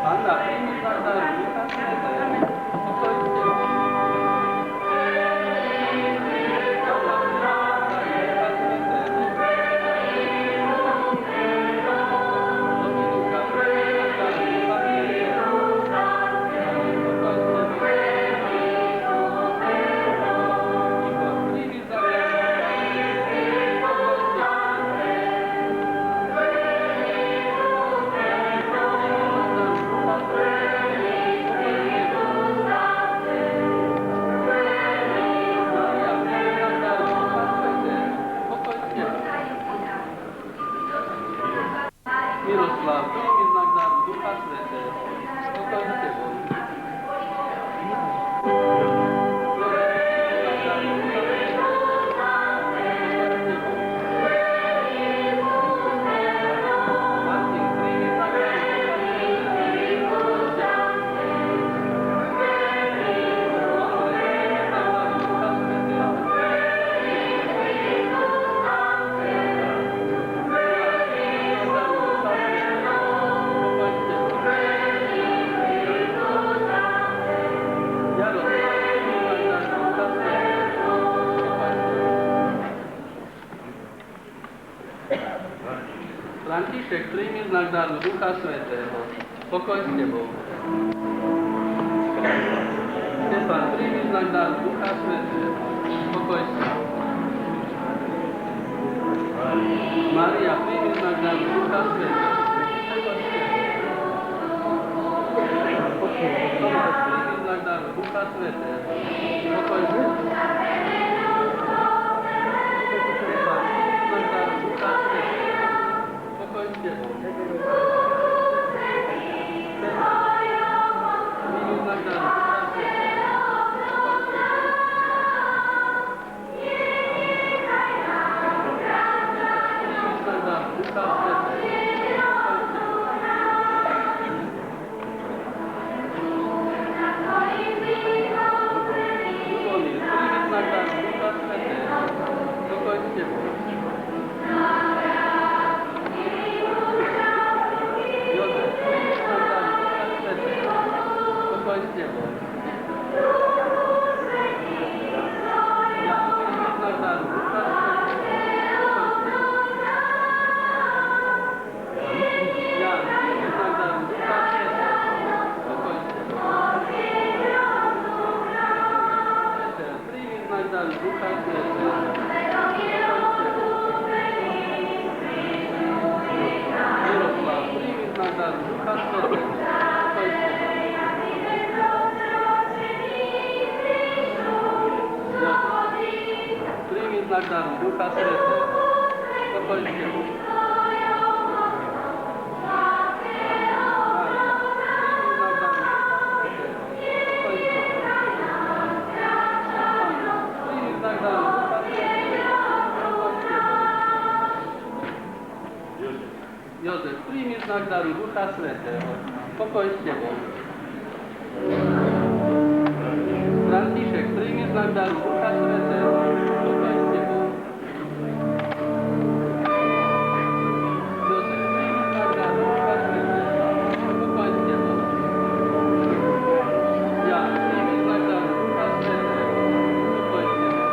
Anna, príjmi znak daru Ducha Svätého. Pokoj s tebou. Dominika, príjmi znak daru Ducha Svätého. Pokoj s tebou. Igor, príjmi znak daru Miroslav, príjmi znak daru Ducha Svätého. Pokoj s tebou. Martin, príjmi znak daru Ducha František, príjmi znak daru Ducha Svätého. Pokoj s tebou. Stefan, príjmi znak daru Ducha Svätého. Pokoj s tebou. Mária, príjmi znak daru Ducha Svätého. Pokoj s tebou. Tomáš, príjmi znak daru Ducha Svätého. Pokoj s tebou. Stefan, príjmi znak daru Ducha Svätého. Pokoj s tebou. Príjmi znak daru Ducha Svätého. Príjmi znak daru Ducha Svätého. dar Ducha Svätého. Miroslav, príjmi znak daru Ducha Svätého. Príjmi znak daru Ducha Svätého. Spokojne. Jozef, príjmi znak daru Ducha Svätého. Pokoj s tebou. František, príjmi znak daru Ducha Svätého. Pokoj s tebou. Jozef, príjmi znak daru Ducha Svätého. Pokoj s tebou. Jan, príjmi znak daru Ducha Svätého. Pokoj s tebou.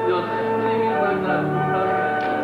Jozef, príjmi znak daru Ducha Svätého.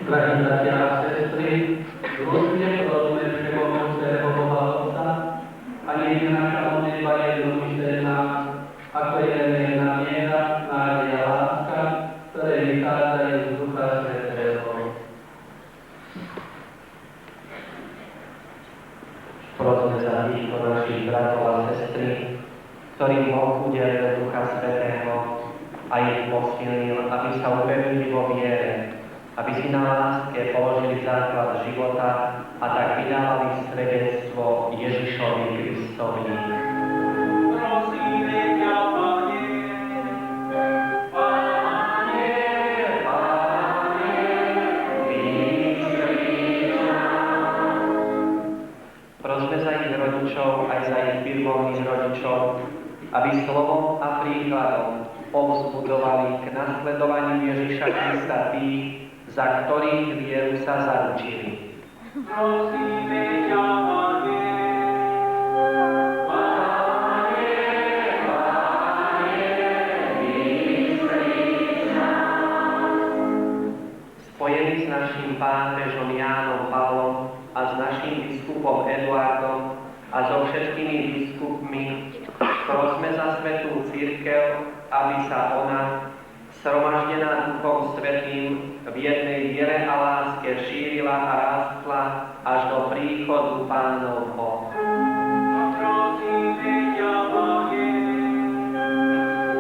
Drahí bratia a sestry, zložne prosme všemohúceho Boha Otca a nech je naša modlitba jednomyselná, ako jedna miera, nádej a láska, ktoré vychádzajú z Ducha Svätého. Prosme za týchto našich bratov a sestry, ktorým Boh udelil Ducha Svätého a ich posilnil, aby sa upevnili vo viere, aby si na láske položili základ života a tak vydávali svedectvo Ježišovi Kristovi. Prosíme ťa, Pane, Pane, Pane, vyslíš nás. Prosme za ich rodičov aj za ich birmovných rodičov, aby slovom a príkladom povzbudovali k nasledovaniu Ježiša Krista tých, za ktorých vieru sa zaručili. Prosíme ťa, Pane, Pane, Pane, vyslíš nás. Spojení s našim pápežom Jánom Pavlom a s našim biskupom Eduardom a so všetkými biskupmi prosme za svätú cirkev, aby sa ona, zhromaždená Duchom Svätým, v jednej viere a láske šírila a rástla až do príchodu Pánovho. Prosíme ťa, Pane,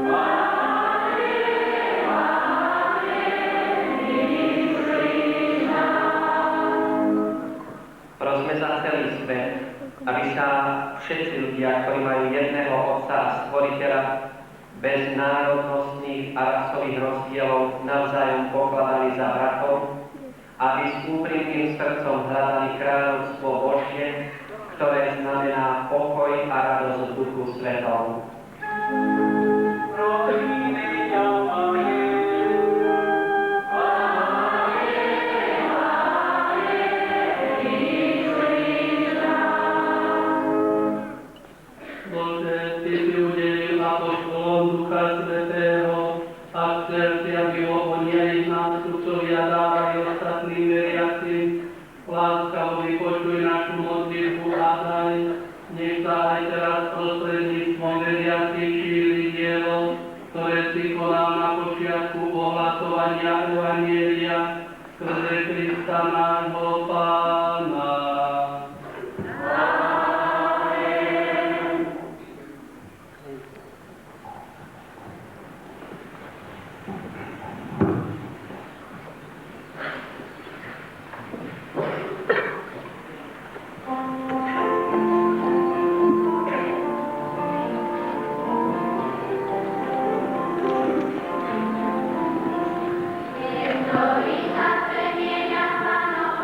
Pane, Pane, vyslíš nás. Prosme za celý svet, aby sa všetci ľudia, ktorí majú jedného Otca a Stvoriteľa, bez národnostných a rasových rozdielov navzájom pokladali za bratov, aby s úprimným srdcom hľadali kráľovstvo Božie, ktoré znamená pokoj a radosť v Duchu Svetom. Prosíme ťa, Pane, Pane, Pane, vyslíš nás. Bože, Ty si udelil apoštolom Ducha Svätého a chcel si, aby oni aj nástupcovia dávali ostatným veriacim. Láskavo vypočuj našu modlitbu a daj, nech sa aj teraz prostredníctvom veriacich šíri dielo, ktoré si konal na počiatku ohlasovania Evanjelia skrze Krista nášho Pána. Ktorý sa premieňa v Pánovom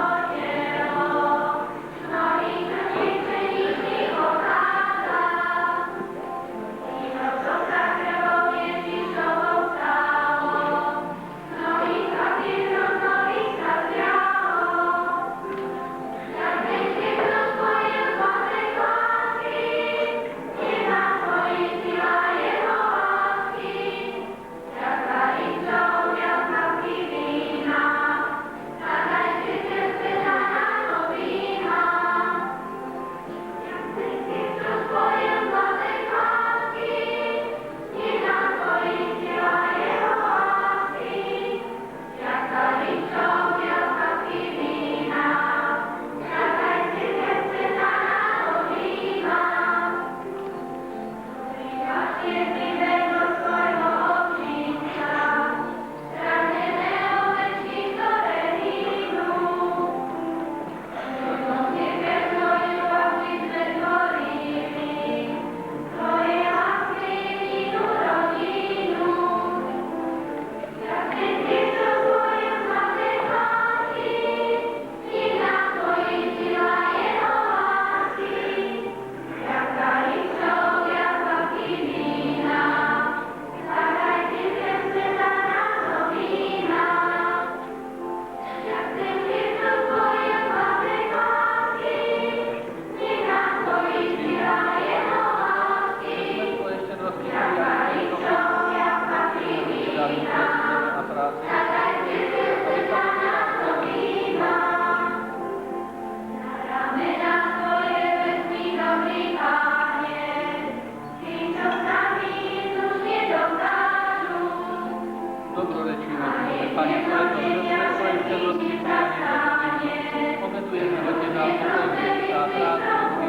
Ďakujeme o Teba, pokorný a krásny,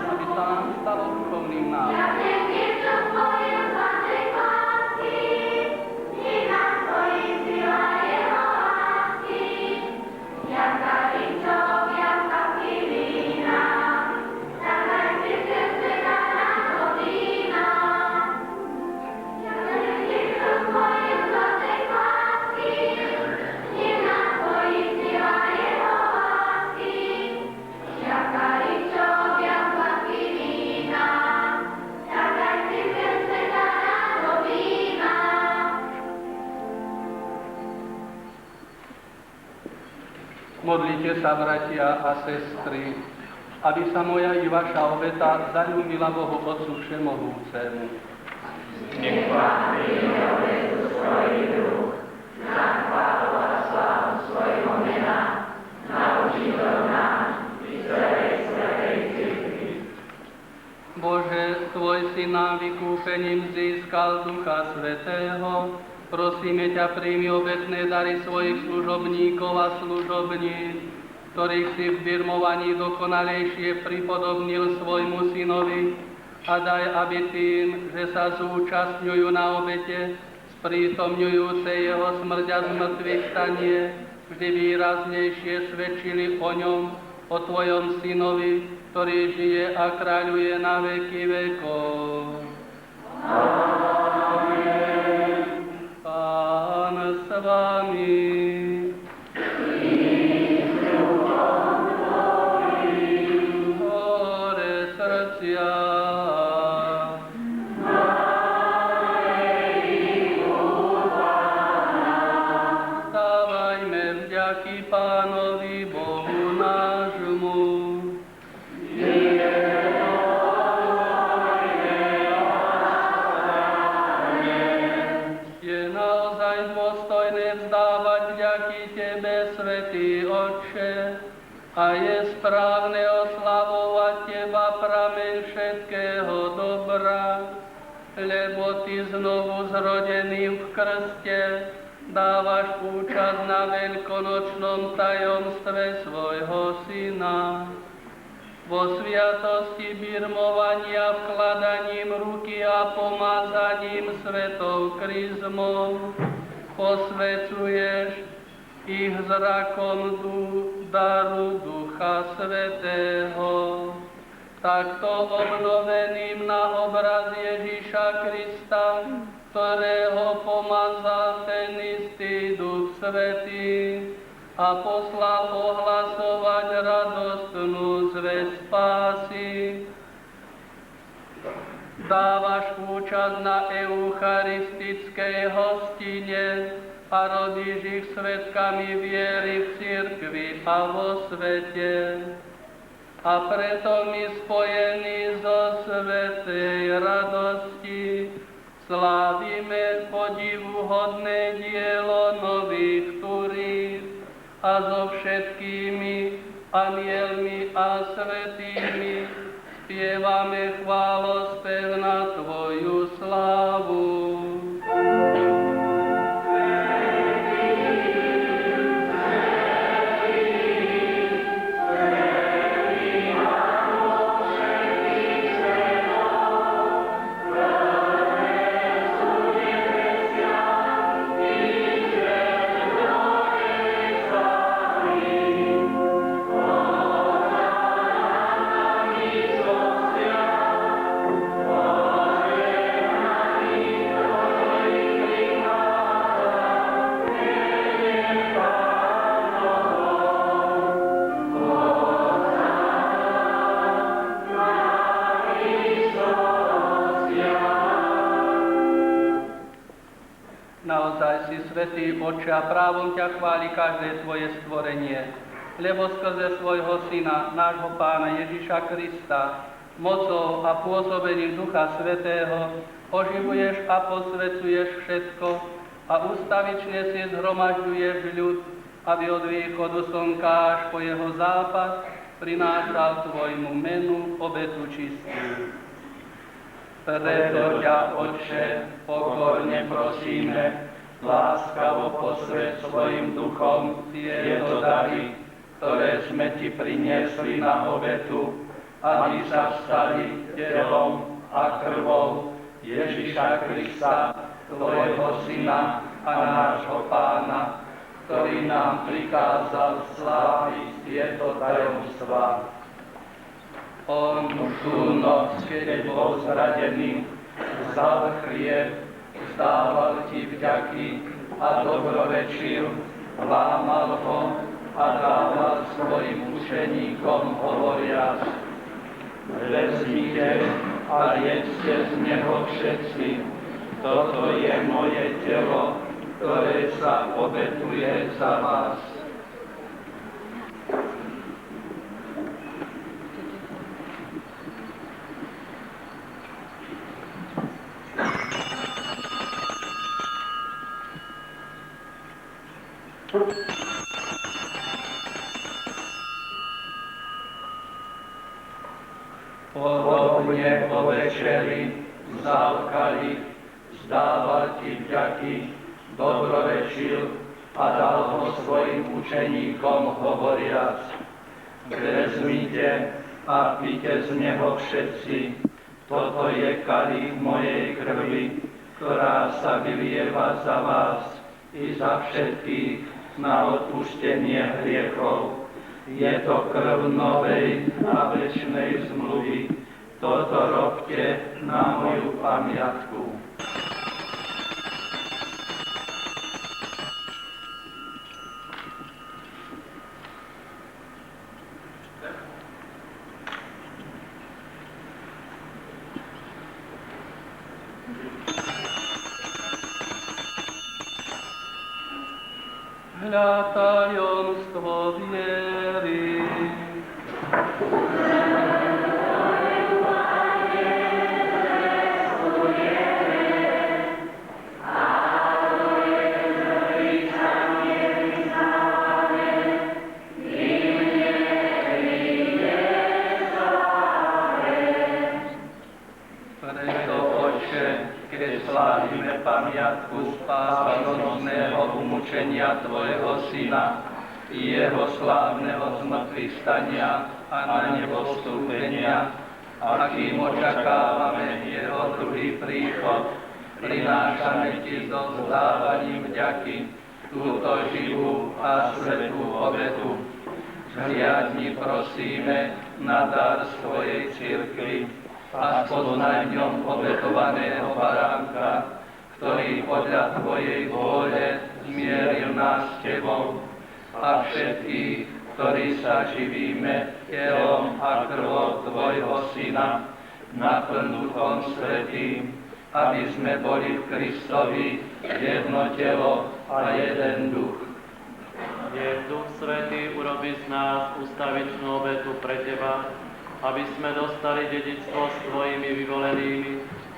aby sa nám stalo duchovným návodom. Modlite sa, bratia a sestry, aby sa moja i vaša obeta zaľúbila Bohu Otcu Všemohúcemu. Nech Pán príjme obetu svojich rúk, na chválu a slávu svojho mena, na uživok nám i celej svätej cirkvi. Bože, Tvoj Syn nám vykúpením získal Ducha Svätého, prosíme ťa, príjmi obetné dary svojich služobníkov a služobníc, ktorých si v birmovaní dokonalejšie pripodobnil svojmu synovi, a daj, aby tým, že sa zúčastňujú na obete, sprítomňujúce jeho smrť a zmrtvých stanie, vždy výraznejšie svedčili o ňom, o Tvojom synovi, ktorý žije a kráľuje na veky vekov. Pán s vami. Hore srdcia. Dávajme vďaky Pánovi Bohu nášmu. A je správne oslavovať Teba, prameň všetkého dobra, lebo Ty znovu zrodeným v krste dávaš účasť na veľkonočnom tajomstve svojho Syna. Vo sviatosti birmovania vkladaním ruky a pomázaním svetou kryzmou posvecuješ ich zrakom daru Ducha Svätého. Takto obnoveným na obraz Ježiša Krista, ktorého pomazal ten istý Duch Svätý a poslal ohlasovať radostnú zvesť spásy, dávaš účasť na eucharistickej hostine a robíš ich svedkami viery v cirkvi a vo svete. A preto my spojení zo svätej radosti slávime podivuhodné dielo nových turíc a so všetkými anielmi a svätými spievame chválospev na Tvoju slávu. Svätý Otče, a právom ťa chváli každé Tvoje stvorenie, lebo skrze svojho Syna, nášho Pána Ježiša Krista, mocou a pôsobením Ducha Svätého oživuješ a posvecuješ všetko a ustavične si zhromažďuješ ľud, aby od východu slnka až po jeho západ prinášal Tvojmu menu obetu čistú. Preto ťa, Otče, pokorne prosíme, láskavo posväť svojim duchom tieto dary ktoré sme ti priniesli na obetu, aby sa stali telom a krvou Ježiša Krista, tvojho Syna a nášho Pána, ktorý nám prikázal sláviť tieto tajomstvá. On tú noc, keď bol zradený, vzal chlieb, vzdával ti vďaky a dobrorečil, lámal ho a dával svojim učeníkom hovoriac: vezmite a jedzte z neho všetci, toto je moje telo, ktoré sa obetuje za vás. Podobne po večeri vzal kalich, vzdával ti vďaky, dobrorečil a dal ho svojim učeníkom hovoriac: vezmite a pite z neho všetci, toto je kalich mojej krvi, ktorá sa vylieva za vás i za všetkých na odpustenie hriechov. Je to krv novej a večnej zmluvy. Toto robte na moju pamiatku. Hľa tajomstvo viery. Slávime pamiatku spásonosného umúčenia tvojho Syna, jeho slávneho zmrtvých stania a na nebo vstúpenia, a kým očakávame jeho druhý príchod, prinášame ti so vzdávaním vďaky túto živú a svätú obetu. Zhliadni prosíme na dar svojej cirkvi a spoznaj v ňom obetovaného baránka, ktorý podľa tvojej vôle zmieril nás s tebou, a všetkých, ktorí sa živíme telom a krvou tvojho Syna, naplň Duchom Svätým, aby sme boli v Kristovi jedno telo a jeden duch. Nech Duch Svätý urobí z nás ustavičnú obetu pre teba, aby sme dostali dedičstvo s tvojimi vyvolenými,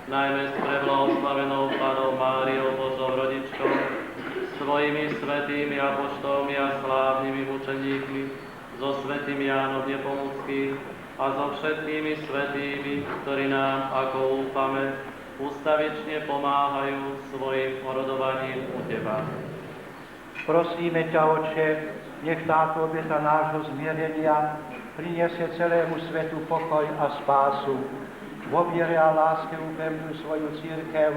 najmä s preblahoslavenou Pannou Máriou, Božou rodičkou, s tvojimi svätými apoštolmi a slávnymi mučeníkmi, so svätým Jánom Nepomuckým a so všetkými svätými, ktorí nám, ako úfame, ustavične pomáhajú svojim orodovaním u teba. Prosíme ťa, Otče, nech táto obeta nášho zmierenia priniesie celému svetu pokoj a spásu. Vo viere a láske upevňuj svoju cirkev,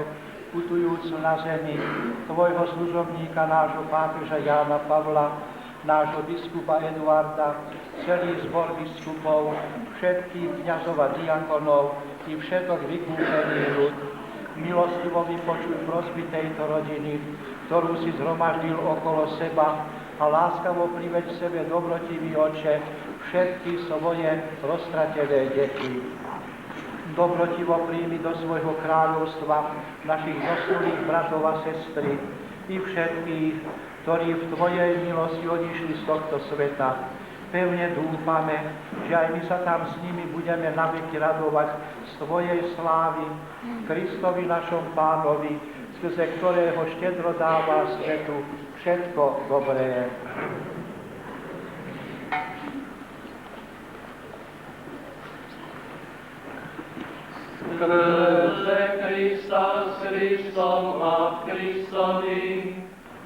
putujúcu na zemi, tvojho služobníka, nášho pápeža Jána Pavla, nášho biskupa Eduarda, celý zbor biskupov, všetkých kňazov a diakonov i všetok vykúpený ľud. Milostivo vypočuj prosby tejto rodiny, ktorú si zhromaždil okolo seba, a láskavo priveď v sebe, dobrotivý Otče, všetky svoje roztratené deti. Dobrotivo príjmi do svojho kráľovstva našich zosnulých bratov a sestry i všetkých, ktorí v tvojej milosti odišli z tohto sveta. Pevne dúfame, že aj my sa tam s nimi budeme naveky radovať z tvojej slávy, Kristovi našom Pánovi, skrze ktorého štedro dáva svetu všetko dobré. Skrze Krista s Kristom a v Kristovi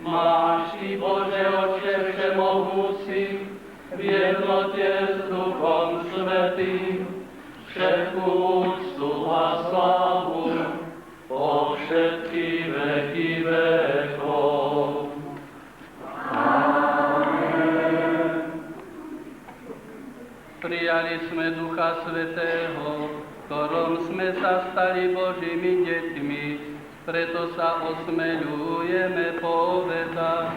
máš ty, Bože Otče všemohúci, v jednote s Duchom Svätým, všetku úctu a slávu po všetky veky vekov. Prijali sme Ducha Svätého, ktorom sme sa stali Božími deťmi, preto sa osmeľujeme povedať.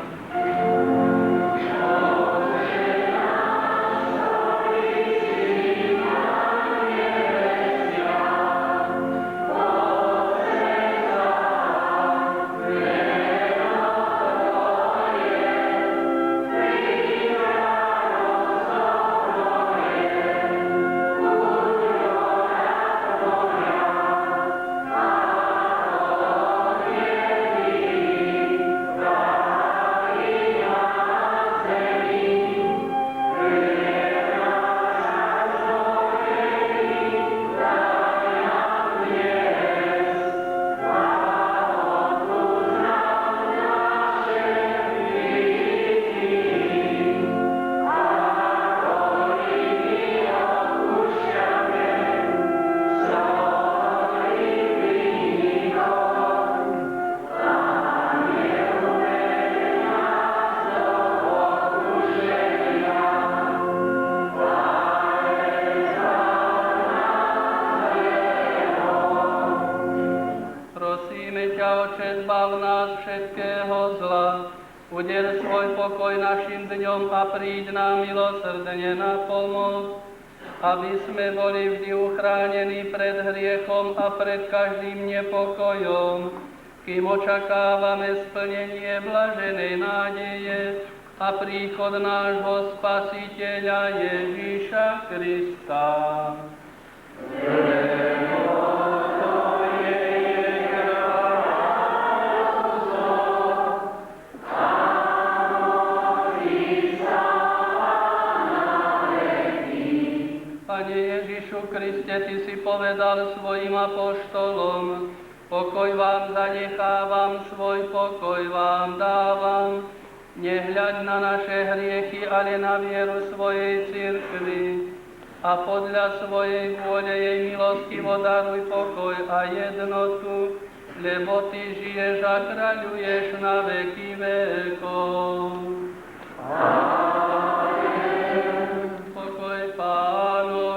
Udel svoj pokoj našim dňom a príď nám milosrdne na pomoc, aby sme boli vždy uchránení pred hriechom a pred každým nepokojom, kým očakávame splnenie blaženej nádeje a príchod nášho Spasiteľa Ježíša Krista. Kriste, Ty si povedal svojim apoštolom, pokoj vám zanechávam, svoj pokoj vám dávam. Nehľaď na naše hriechy, ale na vieru svojej cirkvi. A podľa svojej vôle jej milostivo daruj pokoj a jednotu, lebo Ty žiješ a kráľuješ na veky vekov. Pokoj Pánov,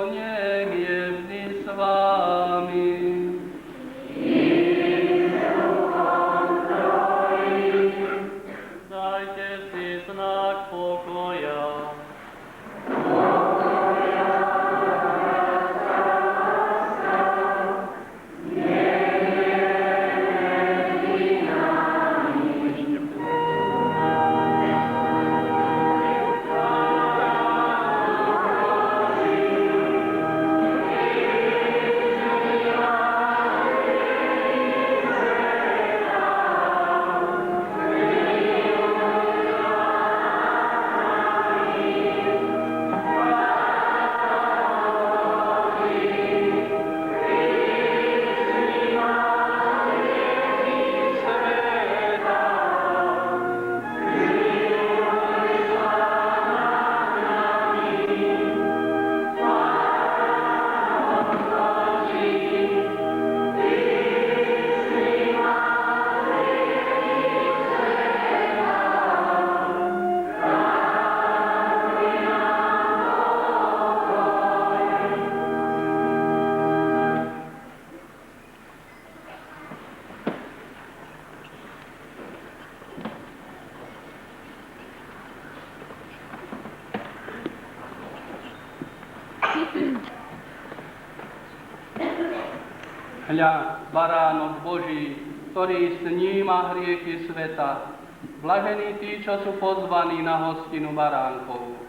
Hľa, baránok Boží, ktorý sníma hriechy sveta. Blažení tí, čo sú pozvaní na hostinu baránkov.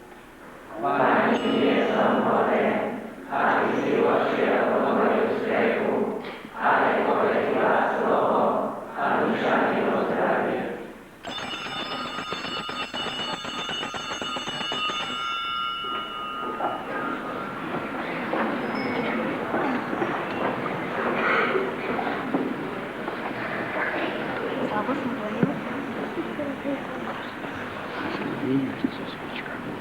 Pane, nie som hoden, aby si vošiel do moju strechu, ale povedia slovo a duša mi ozdravie. Видите, со свечками.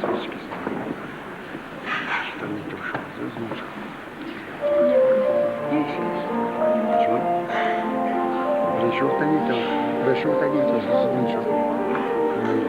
Свечки Presciuttenito svincio. Thank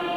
you.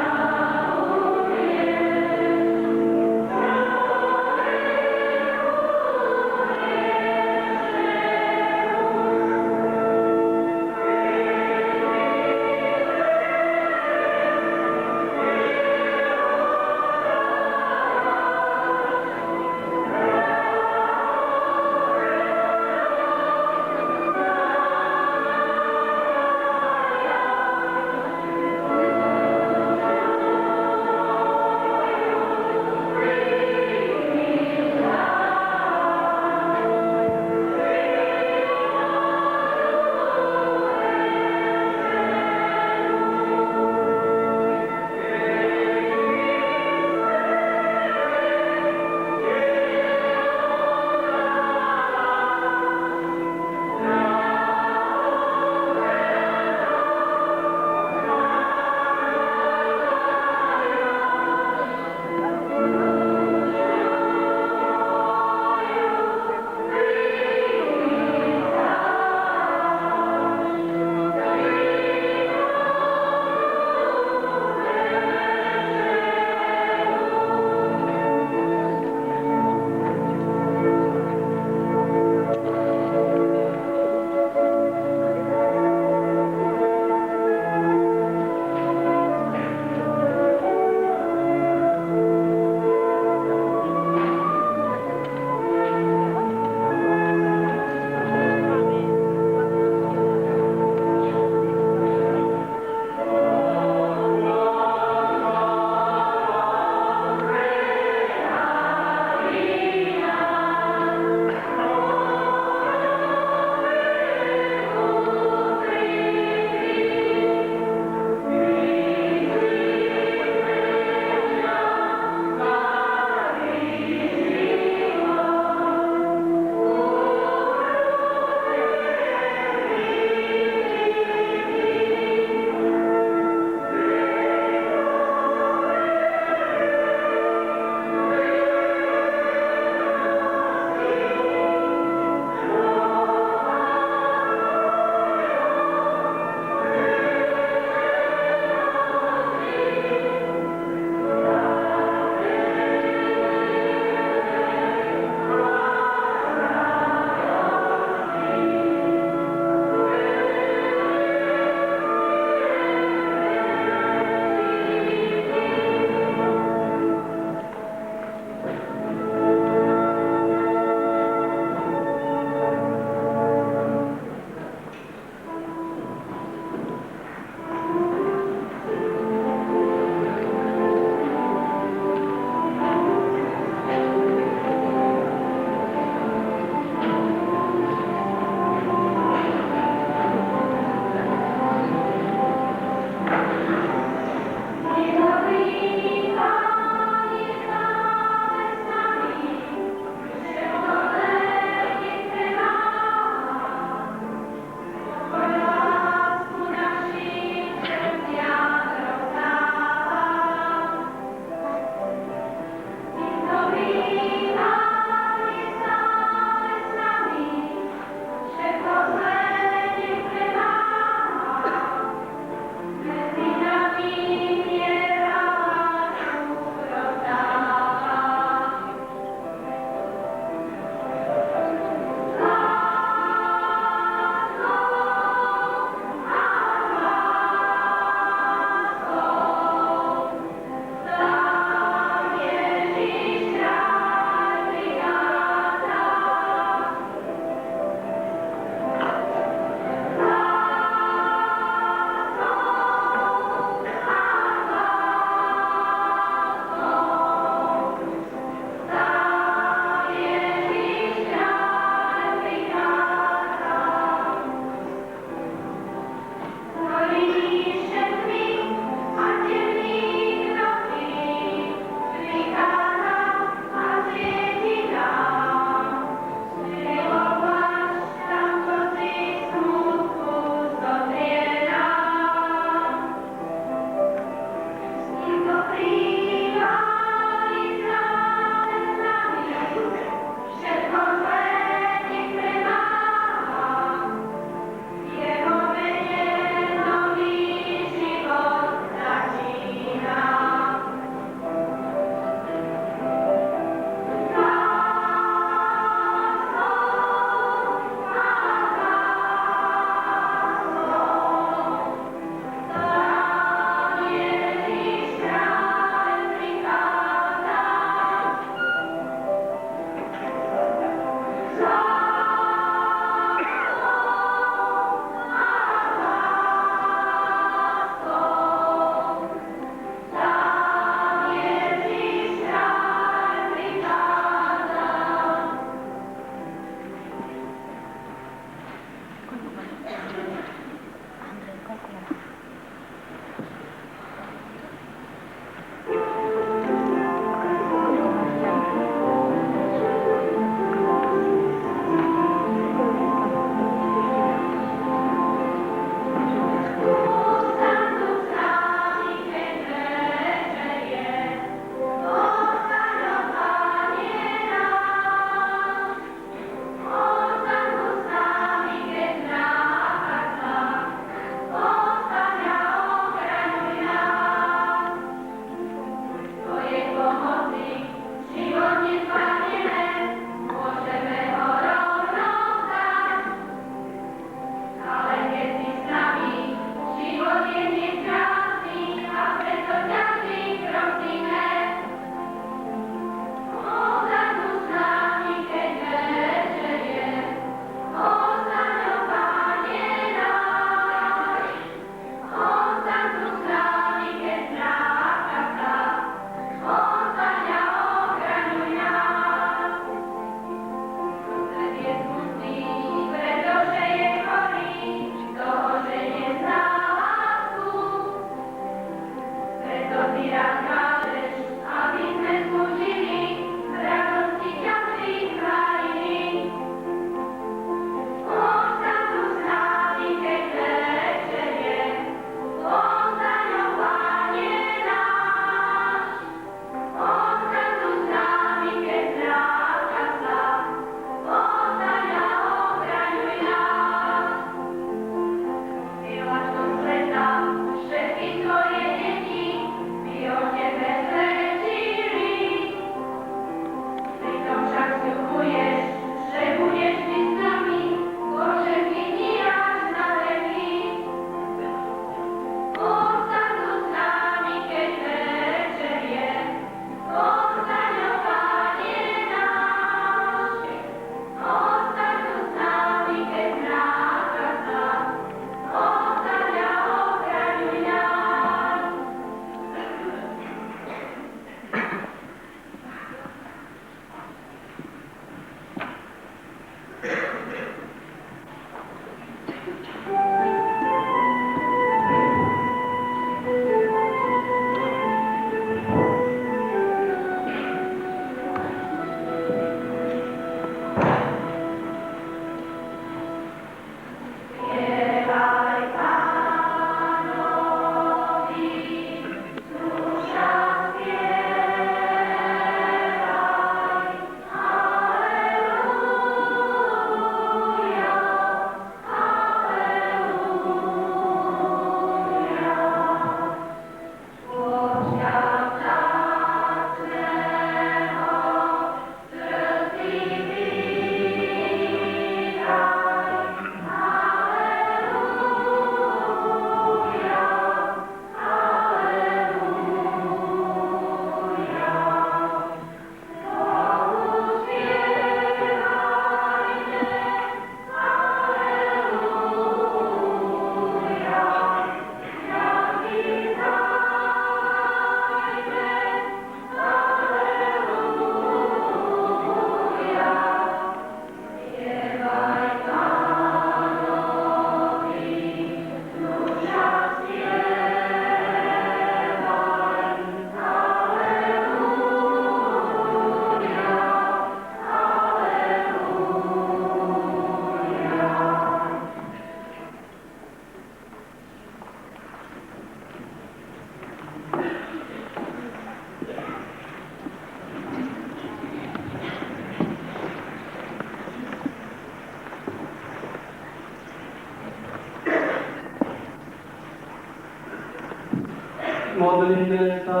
Modlíme sa.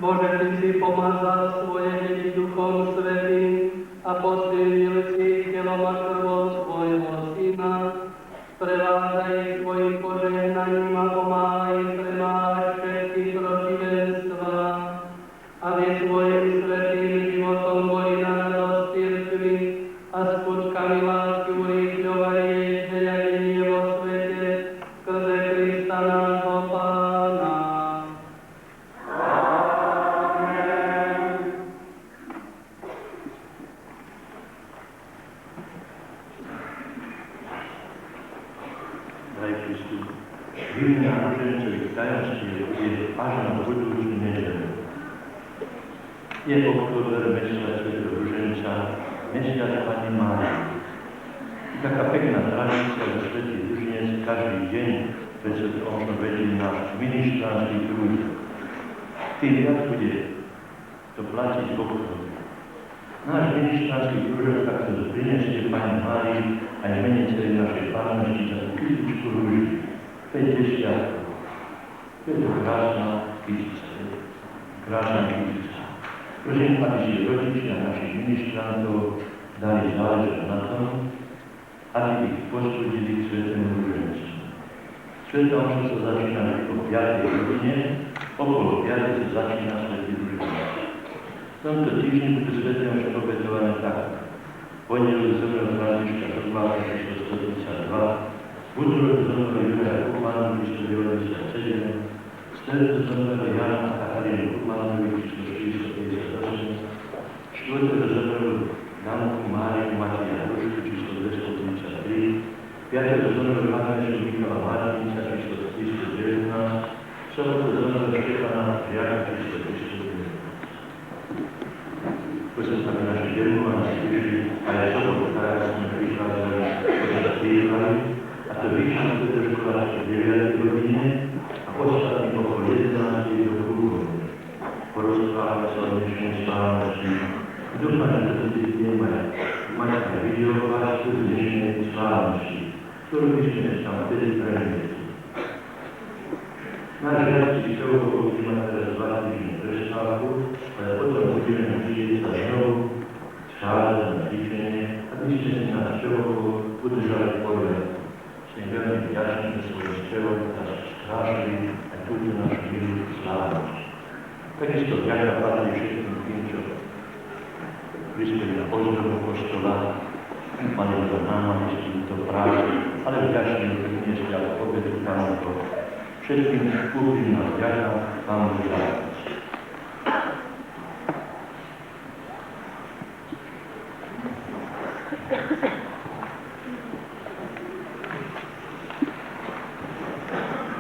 Bože, Ty si pomazal svoje deti Duchom Svätým a posilnil si telom a krvom svojho Syna. Prevádaj ich svojim požehnaním a pomáhaj im premáhať všetky protivenstvá, aby svojim svätým životom boli na radosť cirkvi a skutkami lásky urýchľovali jej zriadenie vo svete skrze Krista nášho Pána. Drahý Kristu, výmena ružencových tajomstiev je až na budúcu nedeľu. Je október mesiac svätého ruženca, mesiac Panny Márie. Taká pekná tradícia, že svätý ruženec každý deň pred svetou omšou vedie náš ministránsky krúžok. Tým viac bude to platiť v októbri. Náš ministránsky krúžok takto prinesie Panne Márii aj mene celej našej farnosti za kytičku rúži, 5 desiatkov. Je to krásna kytica. Prosím, aby si rodičia našich ministrantov dali záležať na tom, aby ich posúdili k svätému ružencu. Svätá omša sa začína o 5. hodine, okolo 5. sa začína svätý ruženec. V tomto týždni budú sväté omše obetované takto. Pondelok zomrel Františka Hrubáka číslo 132, v útorok zomrel Juraja Kumánovi číslo 97, v stredu zomrel Jana a Katarínu Kumánovi číslo 458, v štvrtok zomrel Danku Máriu Matia Hrušku číslo 233, v piatok zomrel Magnešu Michala Martinca číslo 319, v sobotu zomrel Štefana Žiaka číslo 319. Prosím, aby naši demovani slyšeli a aj sobotu, ktorá sme prichádzali, ako sa spívali, a to vyšlo do škola až o 9 hodine a ostatní okolo 11 do kruhu. Porozprávame sa o dnešnej slávnosti. Dúfam, že to si budeme mať aj videovázku z dnešnej slávnosti, ktorú by sme tam vtedy preniesli. Náš žiaci celkovo bude mať teraz 2 týždne prestávku, ale potom budeme vidieť sa znovu, schádzať na cvičenie, aby ste si nás celkovo udržali poriadku. Som veľmi vďačný za svojho spevom a strážili aj túto našu milú slávnosť. Takisto vďaka patrí všetkým tým, čo prispeli na ozdobu kostola, mali to námestí, to práci, ale vďačný priniesli ako obetu Pánovo. Všetkým úprimná vďaka Pánu Žákovi.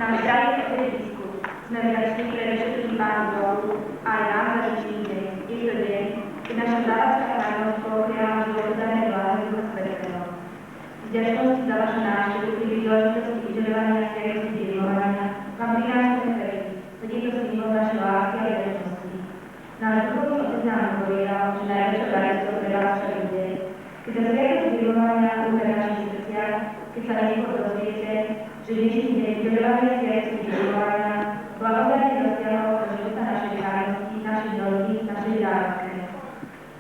Náš drahý otec biskup, sme vďační predovšetkým Pánu Bohu a aj vám za dnešný deň. Je to deň, keď naša závadská farnosť pochopila životodárne vlády Ducha Svätého. Vďačnosti za vašu návštevu pri príležitosti vyžadovania sviatosti zjavovania vám prinášame srdci, za týchto symbol našej lásky a vďačnosti. Náš duchovný otec nám povedal, že najväčšou radosťou pre vás však bude, keď sa sviatosť zjavovania ukáže v našich srdciach, keď sa neskôr dozviete, že dnešný deň vyžadovania sviatosti zjavovania blahodárne dosiahol do života našej farnosti, našich rodín, našej zárodke.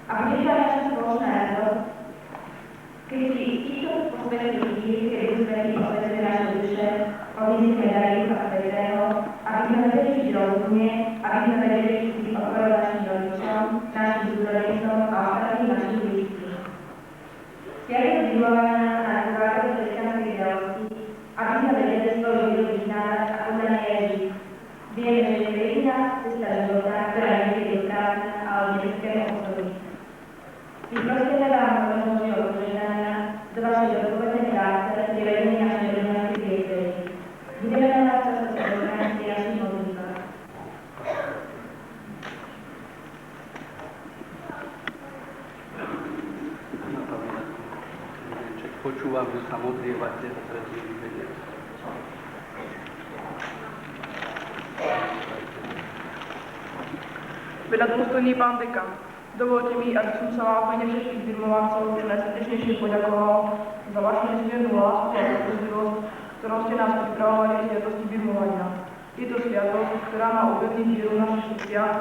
A bude to aj naša spoločná radosť, keď si týchto posvetných dní, keď uzvedí osvetľuje naše duše, odísme dary Ducha Svätého, aby sme vedeli žiť rozumne, aby sme vedeli ísť okolo našim rodičom, našim súrodencom a ostatným našim blízkym. Sviatosť milovania nás uvádza do kresťanskej zrelosti, aby sme vedeli svoju víru vyznávať a podľa nej žiť. Vieme, že je to jediná cesta života, ktorá nevedie do prázdna alebo nebeskému osudu. Vyprosíme vám možno Božieho požehnania do vašej zodpovednej práce pri vedení našej rodinnej prieteli. Budeme na vás často spoločných pri našich modlitbách. Počúvam, že sa modlievate za tretí vývedenie. Veľa dôstojný pán dekan, Dovolte mi, aby som sa vám v mene všetkých birmovancov čo najsrdečnejšie poďakoval za vašu nesmiernu lásku a trpezlivosť, ktorou ste nás pripravovali k sviatosti birmovania. Je to sviatosť, ktorá má upevniť vieru v našich srdciach,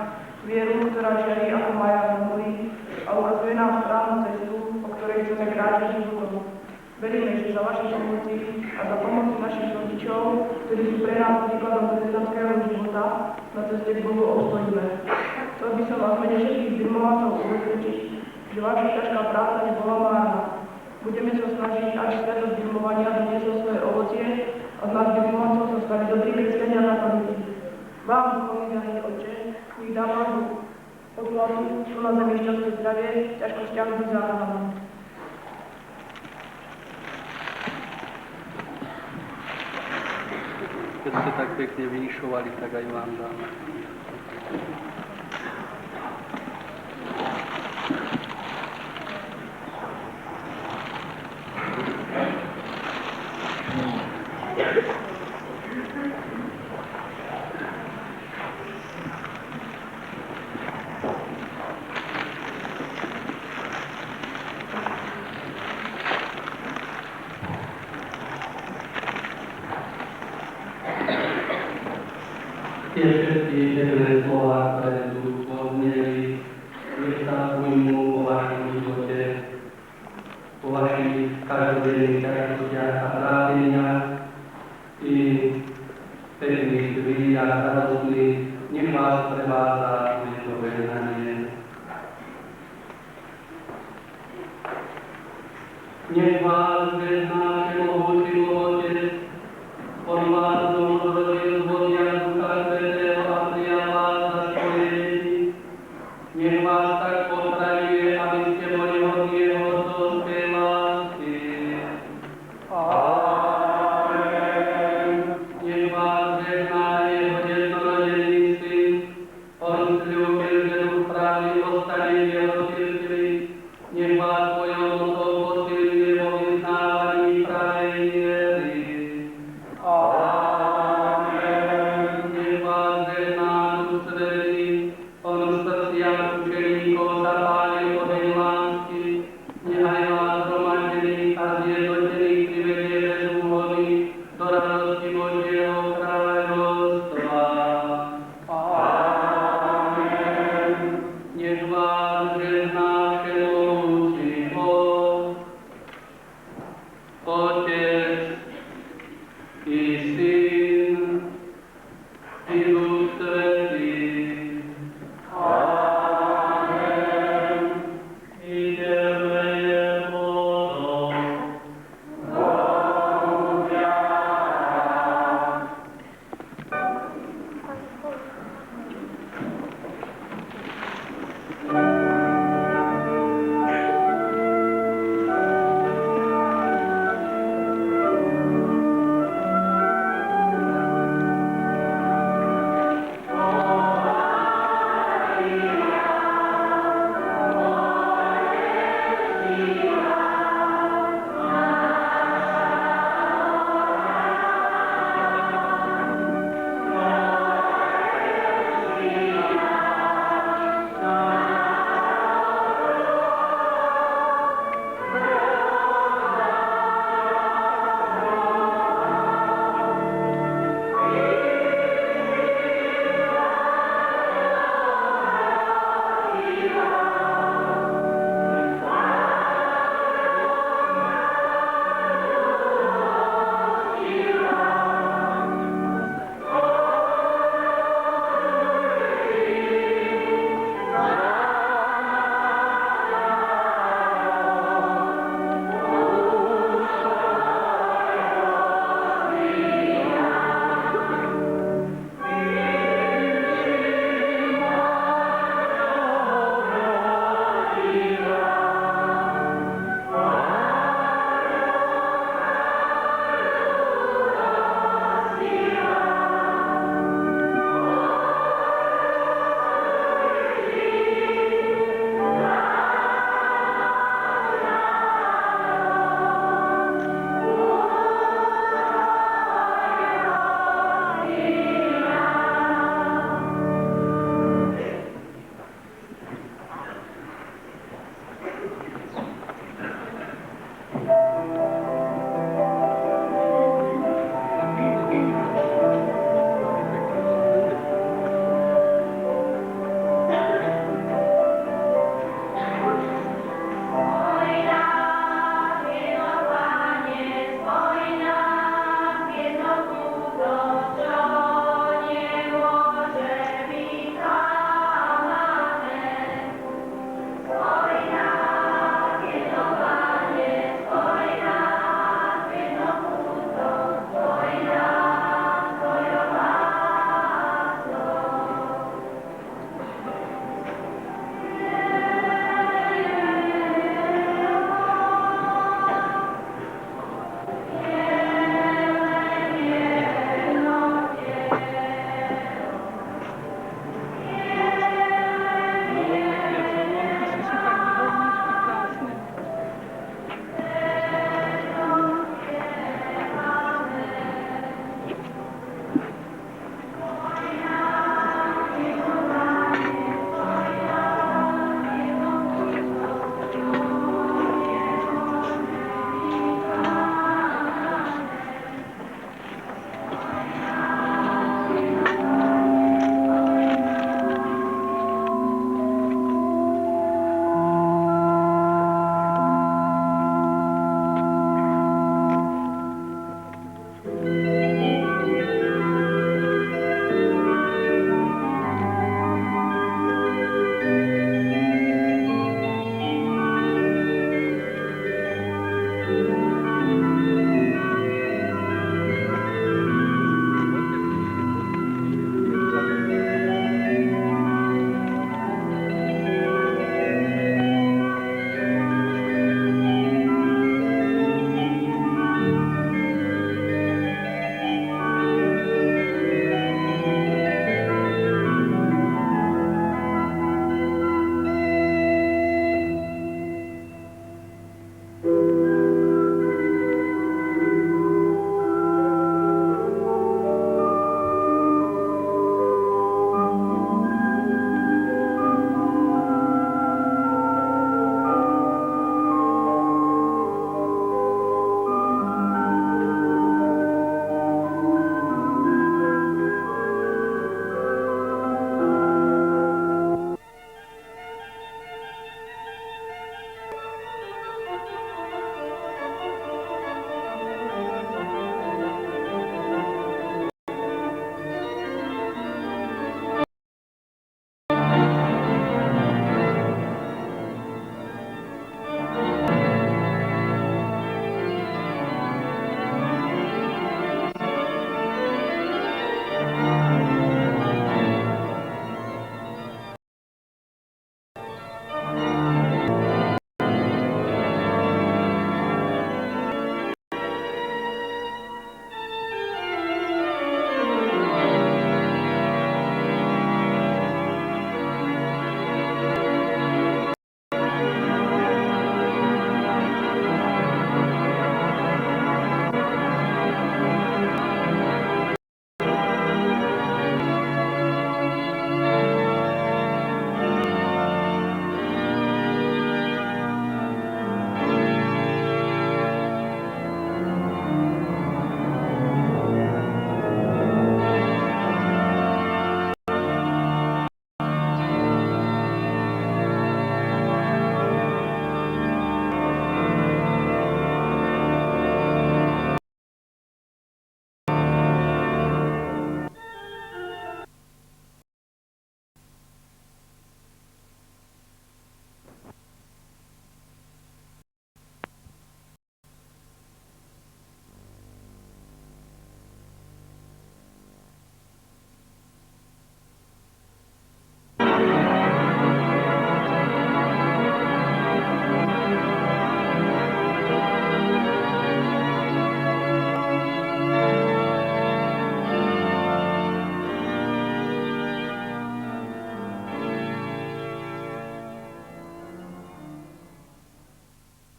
vieru, ktorá žiari ako maja na mori a ukazuje nám správnu cestu, po ktorej chceme kráčať životom. Veríme, že za vaše pomoci a za pomoci našich rodičov, ktorí sú pre nás príkladom kresťanského života, na ceste k Bohu obstojíme. Chcel by som vás v mene všetkých birmovancov ubezpečiť, že vaša ťažká práca nebola márna. Budeme sa snažiť, aby sviatosť birmovania doniesla svoje ovocie a z nás birmovancov sa stali dobrí kresťania na pamäti. Vám, duchovný drahý Otče, nech dá vám odhľadu, čo na zemi šťastné zdravie, ťažkostiam byť záhradami. Keď ste tak pekne vynišovali, tak aj vám dáme. Tie všetky pekné slova, ktoré tu odzneli, nech sa ujmú po vašom živote, po vašich každodenných ťažkostiach a trápeniach i pekných chvíľach a radostných, nech vás prevádza to veznanie. Nech vás vezná všemohúci Otec, on vás zrodil z vody a Ducha Svätého a prijal vás za svoje deti. Nech vás tak potraňuje, aby ste boli hodní jeho otcovskej lásky. Amen. Nech vás žehná jeho jednorodený syn, on sľúbil, že duch pravdy ostane v jeho cirkvi. Nech vás svojou mocou